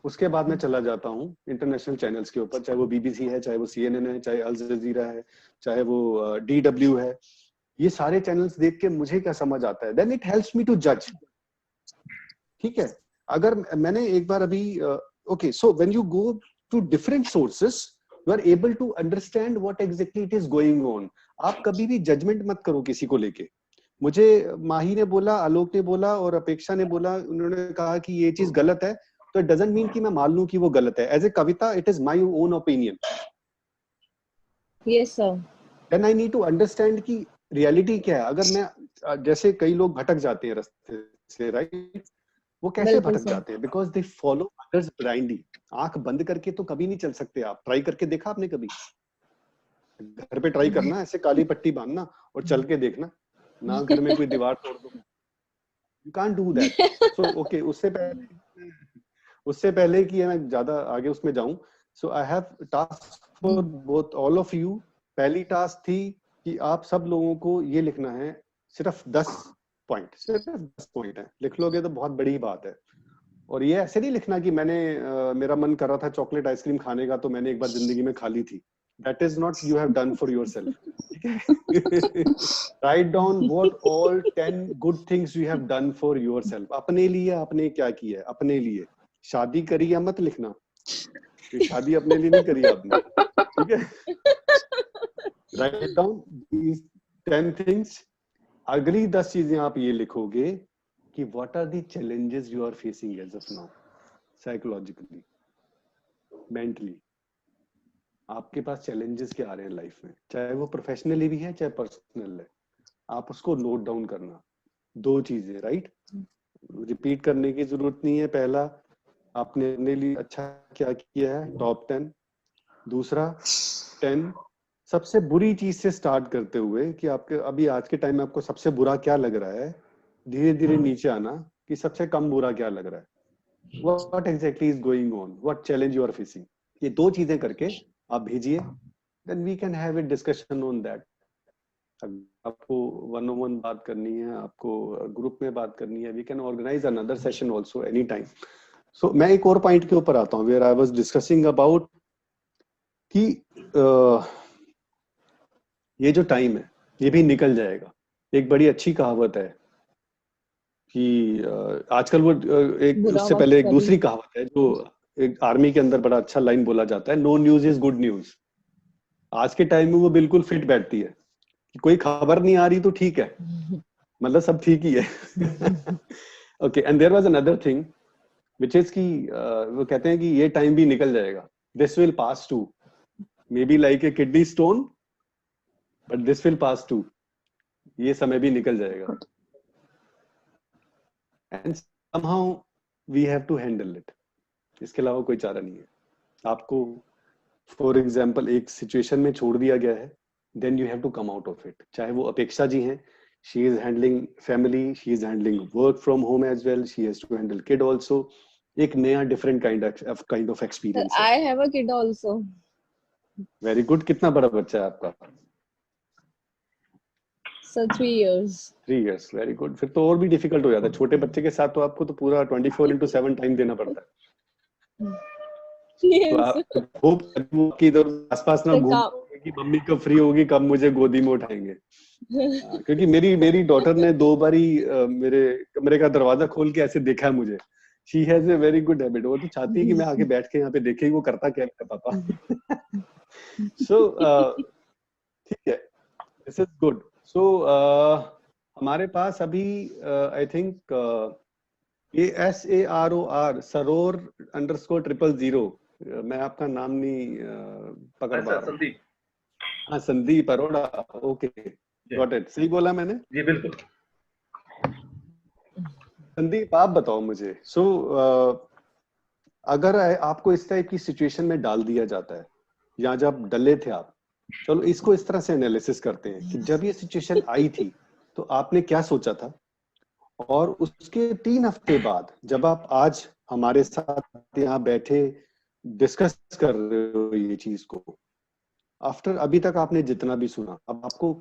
उसके बाद मैं चला जाता हूँ इंटरनेशनल चैनल्स के ऊपर, चाहे वो बीबीसी है, चाहे वो CNN है, चाहे अल जजीरा है, चाहे वो DW है. ये सारे चैनल्स देख के मुझे क्या समझ आता है, then it helps me to जज. ठीक है. अगर मैंने एक बार अभी okay, so when you go to different sources you are able to understand what exactly it is going on. आप कभी भी जजमेंट मत करो किसी को लेके. मुझे माही ने बोला, आलोक ने बोला और अपेक्षा ने बोला, उन्होंने कहा कि ये चीज गलत है, तो इट डजंट मीन कि मैं मान लूं कि वो गलत है. As a Kavita it is my own opinion. Yes sir. Then I need to understand कि रियलिटी क्या है. अगर मैं जैसे कई लोग भटक जाते हैं रास्ते से, राइट, वो कैसे भटक जाते हैं? Because they follow others blindly. आंख बंद करके तो कभी नहीं चल सकते आप. ट्राई करके देखा आपने कभी? घर पे ट्राई करना, ऐसे काली पट्टी बांधना और चल के देखना ना, घर में कोई दीवार तोड़ दो. You can't do that. So okay, उससे पहले कि मैं ज्यादा आगे उसमें जाऊं, so I have task for both all of you. पहली टास्क थी कि आप सब लोगों को ये लिखना है, सिर्फ 10 पॉइंट, सिर्फ 10 पॉइंट है, लिख लोगे तो बहुत बड़ी बात है। और ये ऐसे नहीं लिखना कि मैंने मेरा मन कर रहा था चॉकलेट आइसक्रीम खाने का तो मैंने एक बार जिंदगी में खा ली थी। That is not you have done for yourself. Write down what all 10 good things you have done for yourself. अपने लिए आपने क्या किया है, अपने लिए। शादी करी या मत लिखना, शादी अपने लिए नहीं करी आपने, ठीक है। Write down these 10 things. अगली 10 चीजें आप ये लिखोगे कि what are the challenges you are facing as of now, psychologically, mentally. आपके पास चैलेंजेस क्या आ रहे हैं लाइफ में, चाहे वो प्रोफेशनली भी है चाहे पर्सनल है, आप उसको नोट डाउन करना। 2 चीजें, राइट, रिपीट करने की जरूरत नहीं है। पहला, आपने अपने लिए अच्छा क्या किया है, टॉप 10। दूसरा, 10 सबसे बुरी चीज से स्टार्ट करते हुए कि आपके अभी आज के टाइम में आपको सबसे बुरा क्या लग रहा है, धीरे धीरे नीचे आना कि सबसे कम बुरा क्या लग रहा है, what exactly is going on, what challenge you are facing. ये 2 चीजें करके आप भेजिए, then we can have a discussion on that. आपको 1-on-1 बात करनी है, आपको ग्रुप में बात करनी है, we can organize another session also anytime. So मैं एक और पॉइंट के ऊपर आता हूँ, where I was discussing about कि ये जो टाइम है ये भी निकल जाएगा। एक बड़ी अच्छी कहावत है कि आजकल वो एक उससे पहले एक दूसरी कहावत है जो एक आर्मी के अंदर बड़ा अच्छा लाइन बोला जाता है, no news is good news. आज के टाइम में वो बिल्कुल फिट बैठती है कि कोई खबर नहीं आ रही तो ठीक है, मतलब सब ठीक ही है। Okay, and there was another thing which is कि वो कहते हैं कि ये टाइम भी निकल जाएगा, this will pass too, may B like a kidney stone but this will pass too, ये समय भी निकल जाएगा। And somehow we have to handle it, इसके अलावा कोई चारा नहीं है। आपको फॉर एग्जाम्पल एक सिचुएशन में छोड़ दिया गया है, then you have to come out of it. चाहे वो अपेक्षा जी हैं, she is handling family, she is handling work from home as well, she has to handle kid also. एक नया डिफरेंट काइंड ऑफ एक्सपीरियंस है। I have a kid also. Very good. कितना बड़ा बच्चा है आपका? Sir 3 years। 3 years, very good. फिर तो और भी डिफिकल्ट हो जाता है। छोटे बच्चे के साथ तो आपको तो पूरा 24/7 टाइम देना पड़ता है। yes. तो आप होप कि इधर आसपास ना घूम कि मम्मी कब फ्री होगी, कब मुझे गोदी में उठाएंगे। क्योंकि मेरी डॉटर ने 2 बारी मेरे कमरे का दरवाजा खोल के ऐसे देखा है मुझे। She has a very good habit, वो तो चाहती है कि मैं आके बैठ के यहाँ पे देखे वो करता क्या है पापा। सो ठीक है, दिस इज गुड। सो हमारे पास अभी आई थिंक ये SAROR सरोर _000, मैं आपका नाम नहीं पकड़ पा रहा। संदीप। हाँ, Sandeep Arora. Okay, got it, सही बोला मैंने? जी बिल्कुल। संदीप आप बताओ मुझे, अगर आपको इस टाइप की सिचुएशन में डाल दिया जाता है या जब डले थे आप, चलो इसको इस तरह से एनालिसिस करते हैं कि जब ये सिचुएशन आई थी तो आपने क्या सोचा था, और उसके 3 हफ्ते बाद जब आप आज हमारे साथ यहाँ बैठे डिस्कस कर रहे हो ये चीज को, आफ्टर अभी तक आपने जितना भी सुना, अब आपको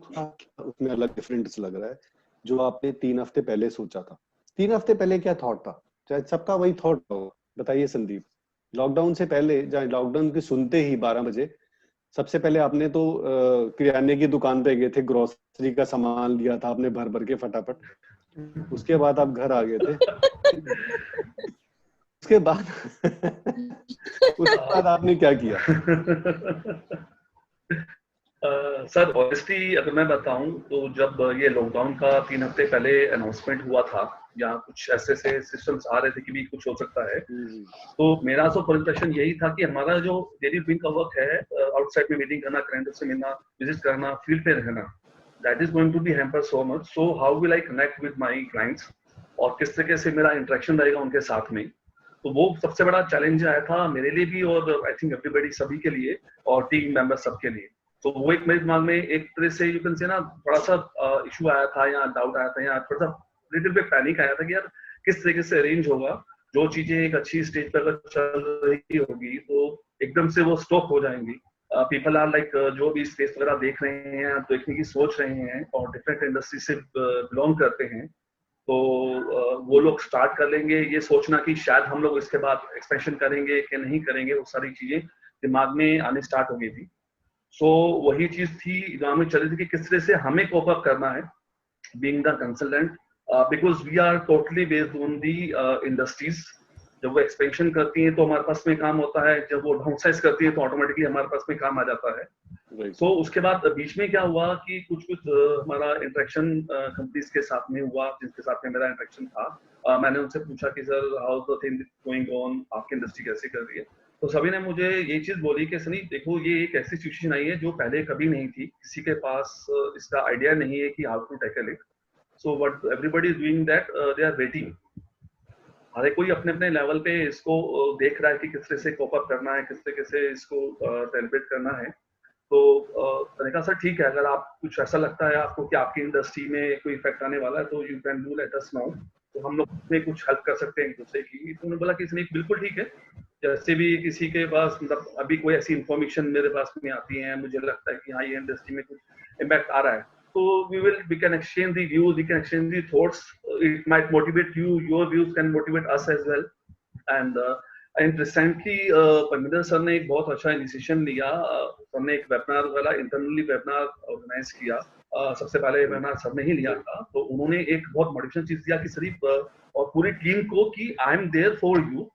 उसमें अलग डिफरेंस लग रहा है जो आपने 3 हफ्ते पहले सोचा था? 3 हफ्ते पहले क्या थॉट था? शायद सबका वही थॉट होगा। बताइए संदीप। लॉकडाउन से पहले, जहाँ लॉकडाउन के सुनते ही 12 बजे सबसे पहले आपने तो किराने की दुकान पे गए थे, ग्रोसरी का सामान लिया था आपने भर भर के फटाफट। उसके बाद आप घर आ गए थे। उसके बाद आपने क्या किया? सर ऑनेस्टली अगर मैं बताऊं तो जब ये लॉकडाउन का 3 हफ्ते पहले अनाउंसमेंट हुआ था, या कुछ ऐसे सिस्टम्स आ रहे थे कि भी कुछ हो सकता है, तो मेरा तो फर्स्ट इंप्रेशन यही था कि हमारा जो डेली रूटीन का वर्क है, आउटसाइड में मीटिंग करना, क्लाइंट से मिलना, विजिट करना, फील्ड पे रहना, that is going to be hamper so much. So how will I connect with my clients, और किस तरीके से मेरा इंटरेक्शन रहेगा उनके साथ में। तो वो सबसे बड़ा चैलेंज आया था मेरे लिए भी, और आई थिंक एवरीबॉडी सभी के लिए, और टीम मेंबर सबके लिए। तो वो एक मेरे दिमाग में एक तरह से यू कैन से ना थोड़ा सा इशू आया था, या डाउट आया था, या थोड़ा सा लिटिल बिट पैनिक आया था कि यार किस तरीके से अरेंज होगा। जो चीजें एक अच्छी स्टेज पर अगर चल रही होगी तो एकदम से वो स्टॉप हो जाएंगी। पीपल आर लाइक जो भी स्पेस वगैरह देख रहे हैं, देखने की सोच रहे हैं, और डिफरेंट इंडस्ट्री से बिलोंग करते हैं, तो वो लोग स्टार्ट कर लेंगे, ये सोचना कि शायद हम लोग इसके बाद एक्सपेंशन करेंगे कि नहीं करेंगे, वो सारी चीजें दिमाग में आने स्टार्ट हो गई थी। सो वही चीज थी दिमाग में चल रही थी कि किस तरह से हमें कोप अप करना है being the consultant, because we are totally based on the industries. जब वो एक्सपेंशन करती हैं तो हमारे पास में काम होता है, जब वो डाउनसाइज करती है तो ऑटोमेटिकली हमारे पास में काम आ जाता है। तो उसके बाद बीच में क्या हुआ कि कुछ हमारा इंटरेक्शन कंपनीज के साथ में हुआ, जिनके साथ में मेरा इंटरेक्शन था। मैंने उनसे पूछा कि sir how the thing going on, आपकी इंडस्ट्री कैसे कर रही है? तो सभी ने मुझे ये चीज बोली कि सनी देखो, ये एक ऐसी सिचुएशन आई है जो पहले कभी नहीं थी, किसी के पास इसका आइडिया नहीं है कि how to tackle it. So what everybody is doing that, they are waiting. हर एक कोई अपने अपने लेवल पे इसको देख रहा है कि किस तरह से कोप अप करना है, किस तरह से इसको सेलिब्रेट करना है। तो मैंने कहा सर ठीक है, अगर आप कुछ ऐसा लगता है आपको कि आपकी इंडस्ट्री में कोई इफेक्ट आने वाला है तो you can do let us now, तो हम लोग में कुछ हेल्प कर सकते हैं एक दूसरे की। तो उन्होंने बोला कि इसमें बिल्कुल ठीक है, जैसे भी किसी के पास मतलब अभी कोई ऐसी इंफॉर्मेशन मेरे पास में आती है, मुझे लगता है कि हाँ ये इंडस्ट्री में कुछ इम्पैक्ट आ रहा है, तो we can exchange the views, we can exchange the thoughts. It might motivate you, your views can motivate us as well. And recently Parminder sir ने एक बहुत अच्छा इनिशिएशन लिया। हमने एक वेबिनार वाला इंटरनली वेबिनार ऑर्गेनाइज किया। सबसे पहले वेबिनार सर ने ही लिया था, तो उन्होंने एक बहुत मोटिवेशन चीज दिया कि सिर्फ और पूरी टीम को कि I am there for you,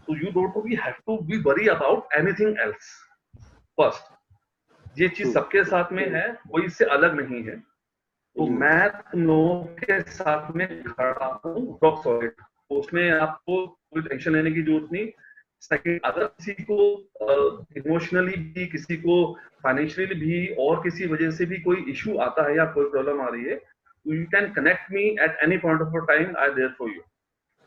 so you don't really have to be worry about anything else first। ये चीज सबके साथ में है, कोई इससे अलग नहीं है। तो मैं तुम लोगों के साथ में खड़ा हूँ, उसमें आपको कोई टेंशन लेने की जरूरत नहीं। सेकंड, अगर किसी को इमोशनली भी, किसी को फाइनेंशियली भी और किसी वजह से भी कोई इशू आता है या कोई प्रॉब्लम आ रही है, you can connect me at any point of time, I there for you.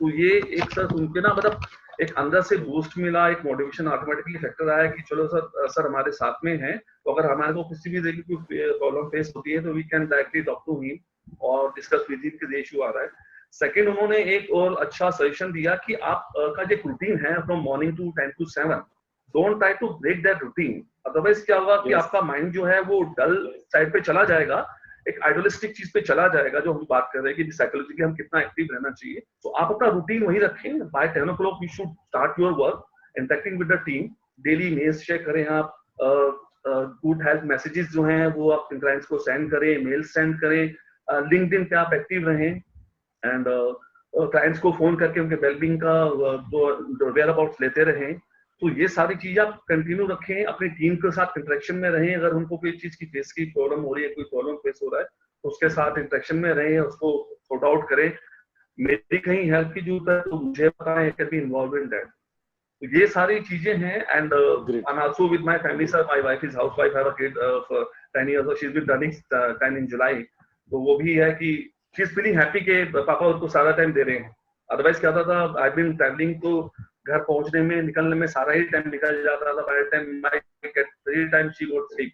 तो ये एक सर उनके ना मतलब एक अंदर से बूस्ट मिला, एक मोटिवेशन ऑटोमेटिकली फैक्टर आया कि चलो सर हमारे साथ में हैं, तो अगर हमारे को किसी भी तरह की कोई प्रॉब्लम फेस होती है तो we can directly talk to him और डिस्कस विद हिम कि इशू आ रहा है। सेकंड, उन्होंने एक और अच्छा सजेशन दिया कि आप का जो रूटीन है from morning to 10 to 7, don't try to break that routine, otherwise क्या होगा कि आपका माइंड जो है वो डल साइड पे चला जाएगा, एक आइडियलिस्टिक चीज पे चला जाएगा, जो हम बात कर रहे हैं कि साइकोलॉजिकली हम कितना एक्टिव रहना चाहिए। तो आप अपना रूटीन वही रखें, by 10 o'clock you should start your work, interacting with the team, daily mails check करें आप, गुड हेल्थ मैसेजेस जो हैं वो आप क्लाइंट्स को सेंड करें, मेल सेंड करें, लिंक्डइन पे आप एक्टिव रहें, एंड क्लाइंट्स को फोन करके उनके वेलबींग का जो वेयर अबाउट्स लेते रहें। तो ये सारी चीजें आप कंटिन्यू रखें, अपनी टीम के साथ इंटरेक्शन में रहें। अगर उनको कोई चीज की फेस की प्रॉब्लम हो रही है, कोई प्रॉब्लम फेस हो रहा है, तो उसके साथ इंटरेक्शन में रहें, उसको सॉर्ट आउट करें। मेरी कहीं हेल्प की जरूरत है तो मुझे पता है, can be involve in that. तो ये सारी चीजें हैं। And I am also with my family sir, my wife is housewife, have a kid of 10 years, she is been turning 10 in July। तो वो भी है कि शी इज फीलिंग हैप्पी के पापा उनको सारा टाइम दे रहे हैं। अदरवाइज क्या होता था, आई बीन ट्रैवलिंग, तो घर पहुंचने में निकलने में सारा ही टाइम निकल जाता था। By time my get time she got sleep.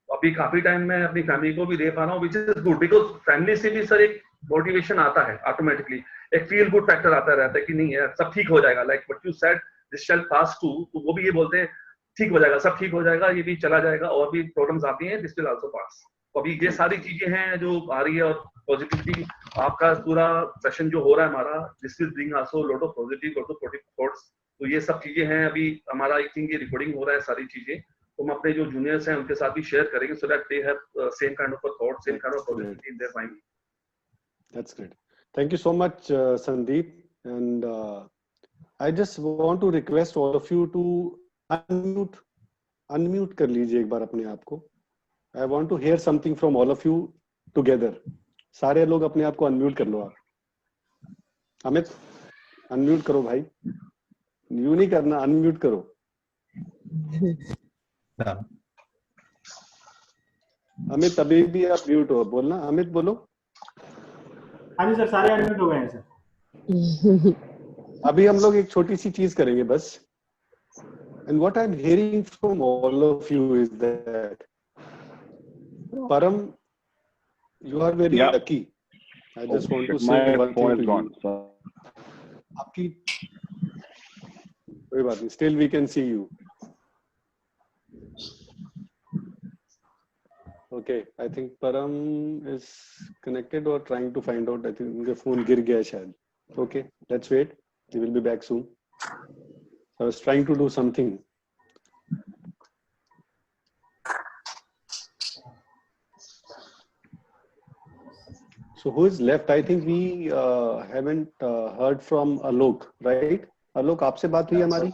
अभी काफी टाइम मैं अपनी फैमिली को भी दे पा रहा हूँ, which is good, because family से भी सर एक मोटिवेशन आता है ऑटोमेटिकली, एक फील गुड फैक्टर आता रहता है कि नहीं यार सब ठीक हो जाएगा, like what you said this shall pass too, तो वो भी ये बोलते हैं ठीक हो जाएगा, सब ठीक हो जाएगा, ये भी चला जाएगा, और भी प्रॉब्लम्स आती हैं, दिस विल आल्सो पास। तो अभी ये सारी चीजें हैं जो आ रही है, और पॉजिटिविटी आपका पूरा सेशन जो हो रहा है हमारा, this will bring also lot of positive, lot of thoughts. तो ये सब चीजें हैं। अभी हमारा आई थिंक ये रिकॉर्डिंग हो रहा है सारी चीजें, तो हम अपने जो जूनियर्स हैं उनके साथ भी शेयर करेंगे, so that they have same kind of a thought, same kind of positivity in their mind. That's great. Thank you so much, Sandeep. And I just want to request all of you to unmute कर लीजिए एक बार अपने आप को। I want to hear something from all of you together. सारे लोग अपने आप को अनम्यूट कर लो। आप अमित अनम्यूट करो भाई, यू नहीं करना, अनम्यूट करो। अमित अभी भी आप म्यूट हो, बोलना। अमित बोलो। हाँ जी सर, सारे अनम्यूट हो गए हैं सर। अभी हम लोग एक छोटी सी चीज करेंगे बस। And what I'm hearing from all of you is that Param, you are very lucky. I just want to say one thing to you. आपकी कोई बात नहीं, still we can see you. Okay, I think Param is disconnected or trying to find out. I think उनके phone गिर गया शायद. Okay, let's wait. He will be back soon. I was trying to do something. So who is left? I think we haven't heard from Alok, right? Alok, आपसे बात हुई हमारी?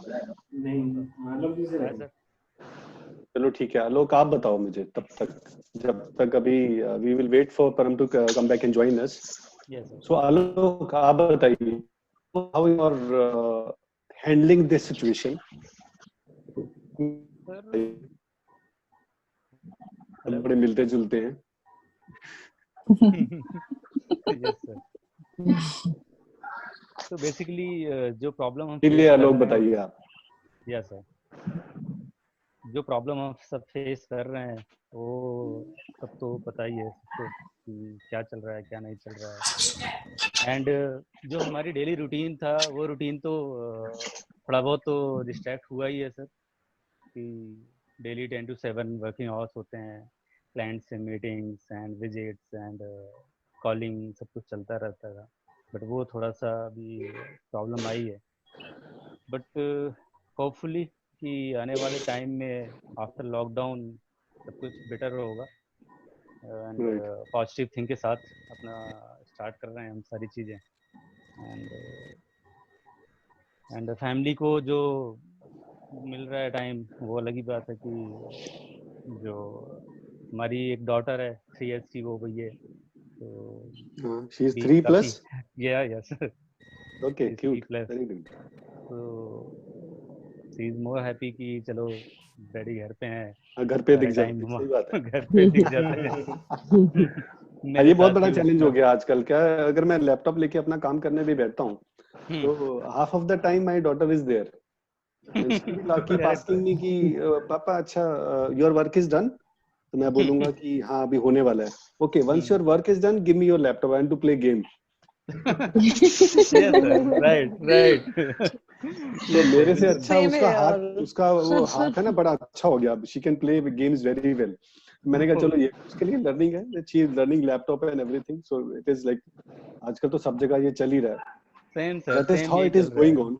नहीं, आलोक जी से रहे। चलो ठीक है, आलोक आप बताओ मुझे तब तक, जब तक अभी we will wait for Param to come back and join us. Yes, sir. So Alok, आप बताइए how you are handling this situation. हम बड़े मिलते जुलते हैं. Yes, sir. So basically जो प्रॉब्लम हम इसलिए आलोक बताइए आप. Yes, sir. जो प्रॉब्लम हम सब फेस कर रहे हैं वो सब तो पता ही है सबको कि क्या चल रहा है क्या नहीं चल रहा है. एंड जो हमारी डेली रूटीन था वो रूटीन तो थोड़ा बहुत तो डिस्ट्रैक्ट हुआ ही है सर, कि डेली 10 to 7 वर्किंग आवर्स होते हैं, क्लाइंट से meetings and visits and calling सब कुछ चलता रहता था. बट वो थोड़ा सा अभी प्रॉब्लम आई है. बट होपफुली कि आने वाले टाइम में आफ्टर लॉकडाउन सब कुछ बेटर होगा. एंड पॉजिटिव थिंक के साथ अपना स्टार्ट कर रहे हैं हम सारी चीज़ें. एंड फैमिली को जो मिल रहा है टाइम वो अलग ही बात है, कि जो हमारी एक डॉटर है 3 years की वो भैया, तो she is 3 plus? Yeah, yes. Okay, cute. Very good. So she is more happy कि चलो डैडी घर पे हैं. घर पे दिख जाते हैं, सही बात है. घर पे दिख जाते हैं. ये बहुत बड़ा चैलेंज हो गया आजकल. क्या अगर मैं लैपटॉप लेके अपना काम करने भी बैठता हूँ तो half of the time my daughter is there. Keep asking me कि पापा अच्छा योर वर्क इज डन, तो मैं बोलूंगा कि हाँ अभी होने वाला है. Okay, once your work is done give me your laptop, I want to play game. Right. तो मेरे से अच्छा उसका हाथ, उसका वो हाथ है ना बड़ा अच्छा हो गया. She can play games very well. मैंने कहा चलो ये उसके लिए लर्निंग है, she is learning laptop and everything. So it is like आजकल तो सब जगह ये चल ही रहा है. Same sir, that is how it is going on.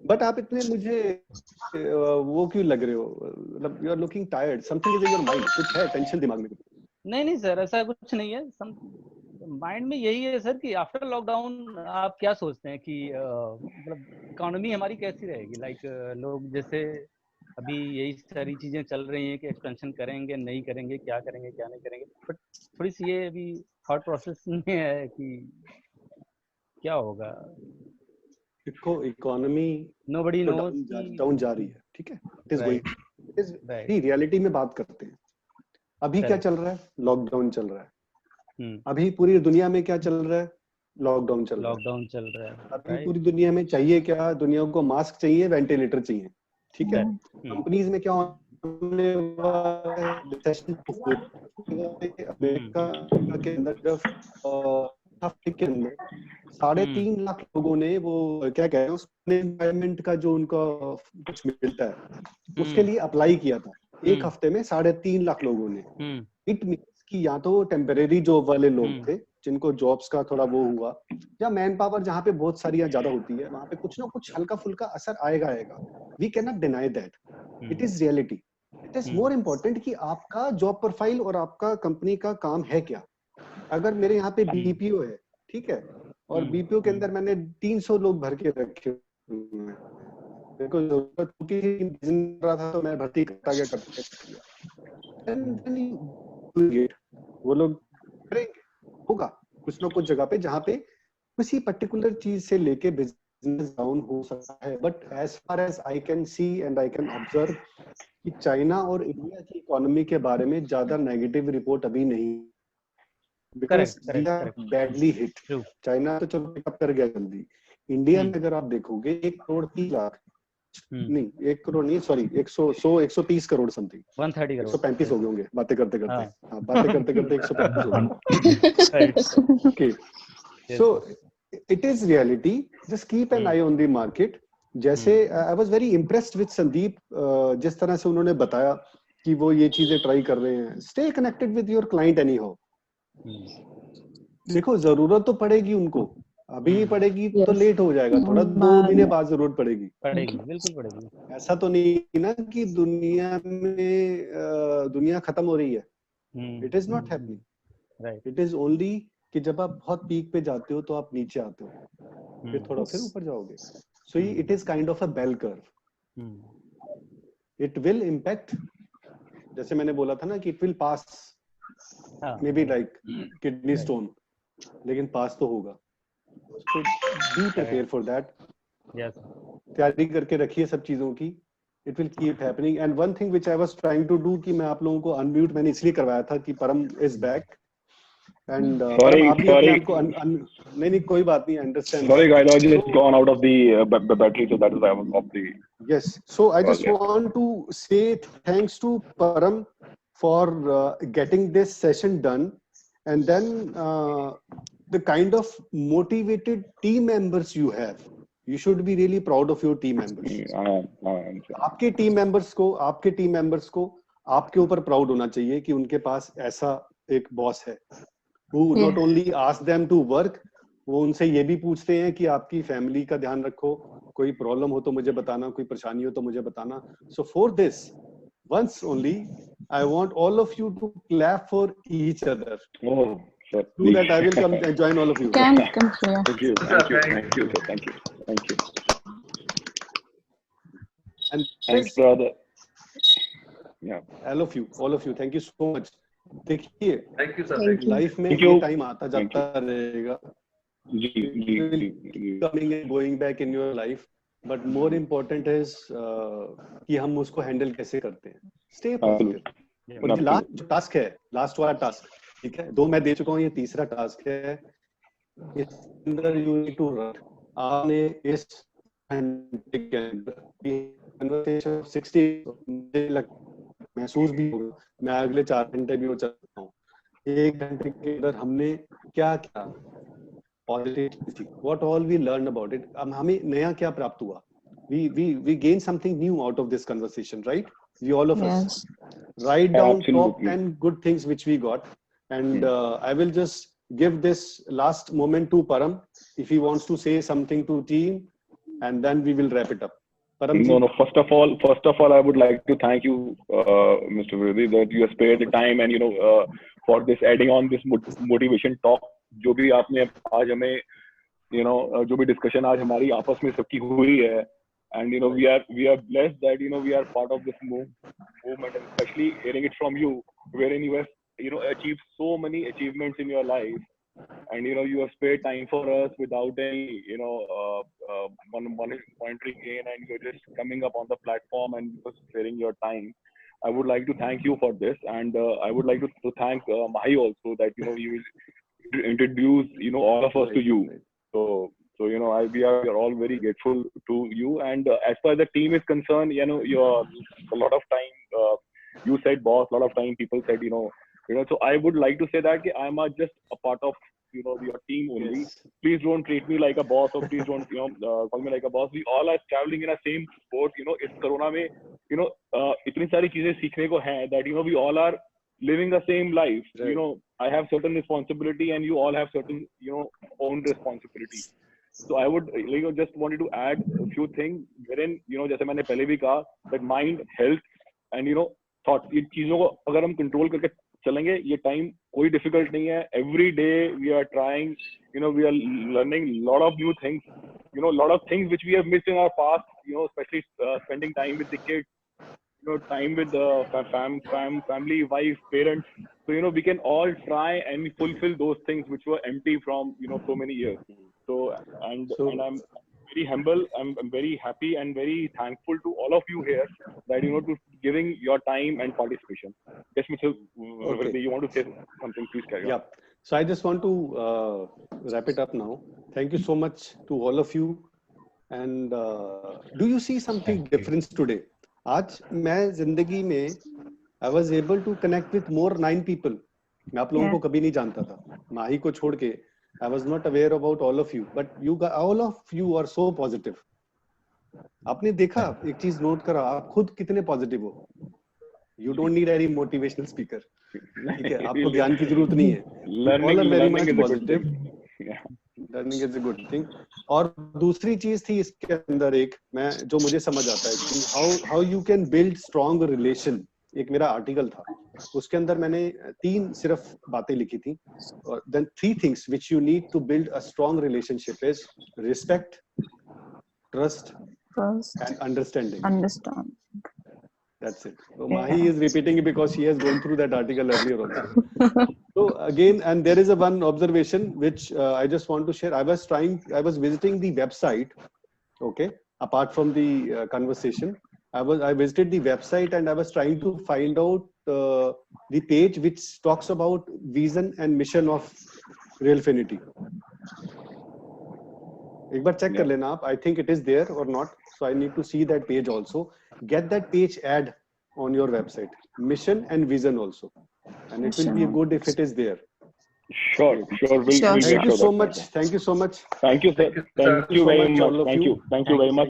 But आप इतने मुझे वो क्यों लग रहे हो, मतलब you are looking tired, something is in your mind, कुछ है टेंशन दिमाग में? नहीं सर, ऐसा कुछ नहीं है. माइंड में यही है सर कि आफ्टर लॉकडाउन आप क्या सोचते हैं कि मतलब इकोनॉमी हमारी कैसी रहेगी. लाइक लोग जैसे अभी यही सारी चीजें चल रही हैं कि एक्सपेंशन करेंगे नहीं करेंगे, क्या करेंगे क्या नहीं करेंगे. बट थोड़ी सी ये अभी थॉट प्रोसेस में है कि क्या होगा. देखो इकोनॉमी नोबडी नोस डाउन जा रही है, ठीक है. It is going, it is reality में बात करते हैं. अभी क्या चल रहा है? लॉकडाउन चल रहा है. अभी पूरी दुनिया में क्या चल रहा है? लॉकडाउन चल रहा है. अभी पूरी दुनिया में चाहिए क्या? दुनिया को मास्क चाहिए, वेंटिलेटर चाहिए, ठीक है. कंपनीज में क्या होने वाला है? रिसेशन अमेरिका के अंदर हफ्ते के अंदर 3.5 लाख लोगों ने वो क्या कह रहे हैं उसने एम्प्लॉयमेंट का जो उनका कुछ मिलता है उसके लिए अप्लाई किया था. एक हफ्ते में 3.5 लाख लोगों ने. इट मींस कि या तो टेम्परेरी जॉब वाले लोग थे जिनको जॉब्स का थोड़ा वो हुआ, या मैन पावर जहाँ पे बहुत सारी ज्यादा होती है वहां पे कुछ ना कुछ हल्का फुल्का असर आएगा. We can not deny that. It is reality. It is more important कि आपका जॉब प्रोफाइल और आपका कंपनी का काम है क्या. अगर मेरे यहाँ पे बीपीओ है, ठीक है, और बीपीओ के अंदर मैंने 300 लोग भर के रखे हुए, देखो जरूरत की रहा था तो मैं भर्ती करता गया. वो लोग करेंगे, होगा कुछ ना कुछ जगह पे जहाँ पे किसी पर्टिकुलर चीज से लेके बिजनेस डाउन हो सकता है. But as far as I can see and I can observe कि चाइना और इंडिया की इकोनॉमी के बारे में ज्यादा नेगेटिव रिपोर्ट अभी नहीं. Because we are badly hit. China तो चलो पिकअप कर गया जल्दी. इंडिया में अगर आप देखोगे 1 करोड़ 30 लाख नहीं, 1 करोड़ नहीं, सॉरी 130 करोड़ समथिंग, 130 करोड़ 135 हो गए होंगे बातें करते करते. हाँ बातें करते करते 135 हो गए. Okay, so it is reality. Just keep an eye on the market. जैसे I was very impressed with Sandeep, जिस तरह से उन्होंने बताया कि वो ये चीजें ट्राई कर रहे हैं, stay connected with your client any how. देखो जरूरत तो पड़ेगी उनको, अभी नहीं पड़ेगी तो लेट हो जाएगा, थोड़ा 2 महीने बाद जरूरत पड़ेगी। बिल्कुल पड़ेगी। ऐसा तो नहीं ना कि दुनिया खत्म हो रही है। It is not happening. It is only कि जब आप बहुत पीक पे जाते हो तो आप नीचे आते हो, फिर थोड़ा फिर ऊपर जाओगे। So it is kind of a bell curve. It will impact, जैसे मैंने बोला था ना कि it will pass, may be like kidney stone, लेकिन पास तो होगा। So be prepared for that. Yes. तैयारी करके रखिए सब चीजों की। It will keep happening. And one thing which I was trying to do कि मैं आप लोगों को unmute मैंने इसलिए करवाया था कि परम is back. And sorry, आप भी अपने आप को नहीं कोई बात नहीं, understand. Sorry guys, I just gone out of the battery, so that is why I was off the. Yes. So I just want to say thanks to Param for getting this session done, and then the kind of motivated team members you have, you should be really proud of your team members. आपके team members को आपके ऊपर proud होना चाहिए कि उनके पास ऐसा एक boss है who not only ask them to work, वो उनसे ये भी पूछते हैं कि आपकी family का ध्यान रखो, कोई problem हो तो मुझे बताना, कोई परेशानी हो तो मुझे बताना. So for this, once only, I want all of you to clap for each other. Oh. Sure, do that. I will come and join all of you. Come here. Thank you. And thanks, brother. Yeah, all of you. Thank you so much. देखिए, thank you sir. Life में ये time आता जाता रहेगा. Coming and going back in your life, but more important is कि हम उसको handle कैसे करते हैं. Stay positive. और last task है, last वाला task. ठीक है, 2 मैं दे चुका हूँ, ये तीसरा टास्क है. इसके अंदर यू नीड टू रन. आपने इस कन्वर्सेशन 60 महसूस भी होगा, मैं अगले 4 घंटे भी हो सकता हूँ. 1 घंटे के अंदर हमने क्या किया, positivity, what all we learn about it. अब हमें नया क्या प्राप्त हुआ. we gain something new out of this conversation, right? We all of us write down top 10 good things which we got. And I will just give this last moment to Param if he wants to say something to team, and then we will wrap it up. Param, no. First of all, I would like to thank you, Mr. Virdi, that you have spared the time and for this adding on this motivation talk. जो भी आपने आज हमें जो भी discussion आज हमारी आपस में सबकी हुई है, and we are blessed that we are part of this movement, and especially hearing it from you, wherein you have achieved so many achievements in your life, and you have spared time for us without any monetary gain, and you're just coming up on the platform and just sharing your time. I would like to thank you for this, and I would like to thank Mahi also, that he will introduce all of us to you. So we are all very grateful to you. And as far as the team is concerned, you're a lot of time. You said boss, a lot of time people said so I would like to say that I'm just a part of your team only. Yes. Please don't treat me like a boss, or please don't call me like a boss. We all are traveling in a same boat. It's Corona में इतनी सारी चीजें सीखने को हैं that we all are living the same life. Right. I have certain responsibility and you all have certain own responsibility. So I would just wanted to add a few things wherein जैसे मैंने पहले भी कहा that mind, health and thought, ये चीजों को अगर हम control करके चलेंगे, ये time कोई difficult नहीं है. Every day we are trying, we are learning lot of new things, lot of things which we have missed in our past, especially spending time with the kids, time with the family, wife, parents. So we can all try and fulfill those things which were empty from so many years. So and I'm very humble. I'm very happy and very thankful to all of you here that to giving your time and participation. Yes, Mr. Okay. You want to say something? Please carry on. Yeah. So I just want to wrap it up now. Thank you so much to all of you. And do you see something different today? आज मैं जिंदगी में I was able to connect with more 9 people. मैं आप लोगों को कभी नहीं जानता था. माही को छोड़ के I was not aware about all of you, but all of you are so positive. आपने देखा, एक चीज नोट करा, आप खुद कितने पॉजिटिव हो. You don't need any motivational speaker. ठीक है, आपको ज्ञान की जरूरत नहीं है. Learning, All are very learning much is a good positive. thing. Yeah. Learning is a good thing. और दूसरी चीज थी इसके अंदर एक मैं जो मुझे समझ आता है कि how you can build strong relation. एक मेरा आर्टिकल था, उसके अंदर मैंने 3 सिर्फ बातें लिखी थी. Then 3 things which you need to build a strong relationship is respect, trust, and understanding. Understand. That's it. So Mahi is repeating it because she has gone through that article earlier also. So again, and there is a one observation which I just want to share. I was visiting the website. Okay, apart from the conversation, I visited the website and I was trying to find out the page which talks about vision and mission of Realfinity. एक बार check कर लेना आप. I think it is there or not. So I need to see that page also. Get that page ad on your website. Mission and vision also. And it will be good if it is there. Sure. We'll Thank you so much. Thank you so much. Thank you, sir. Thank you very much. Thank you very much.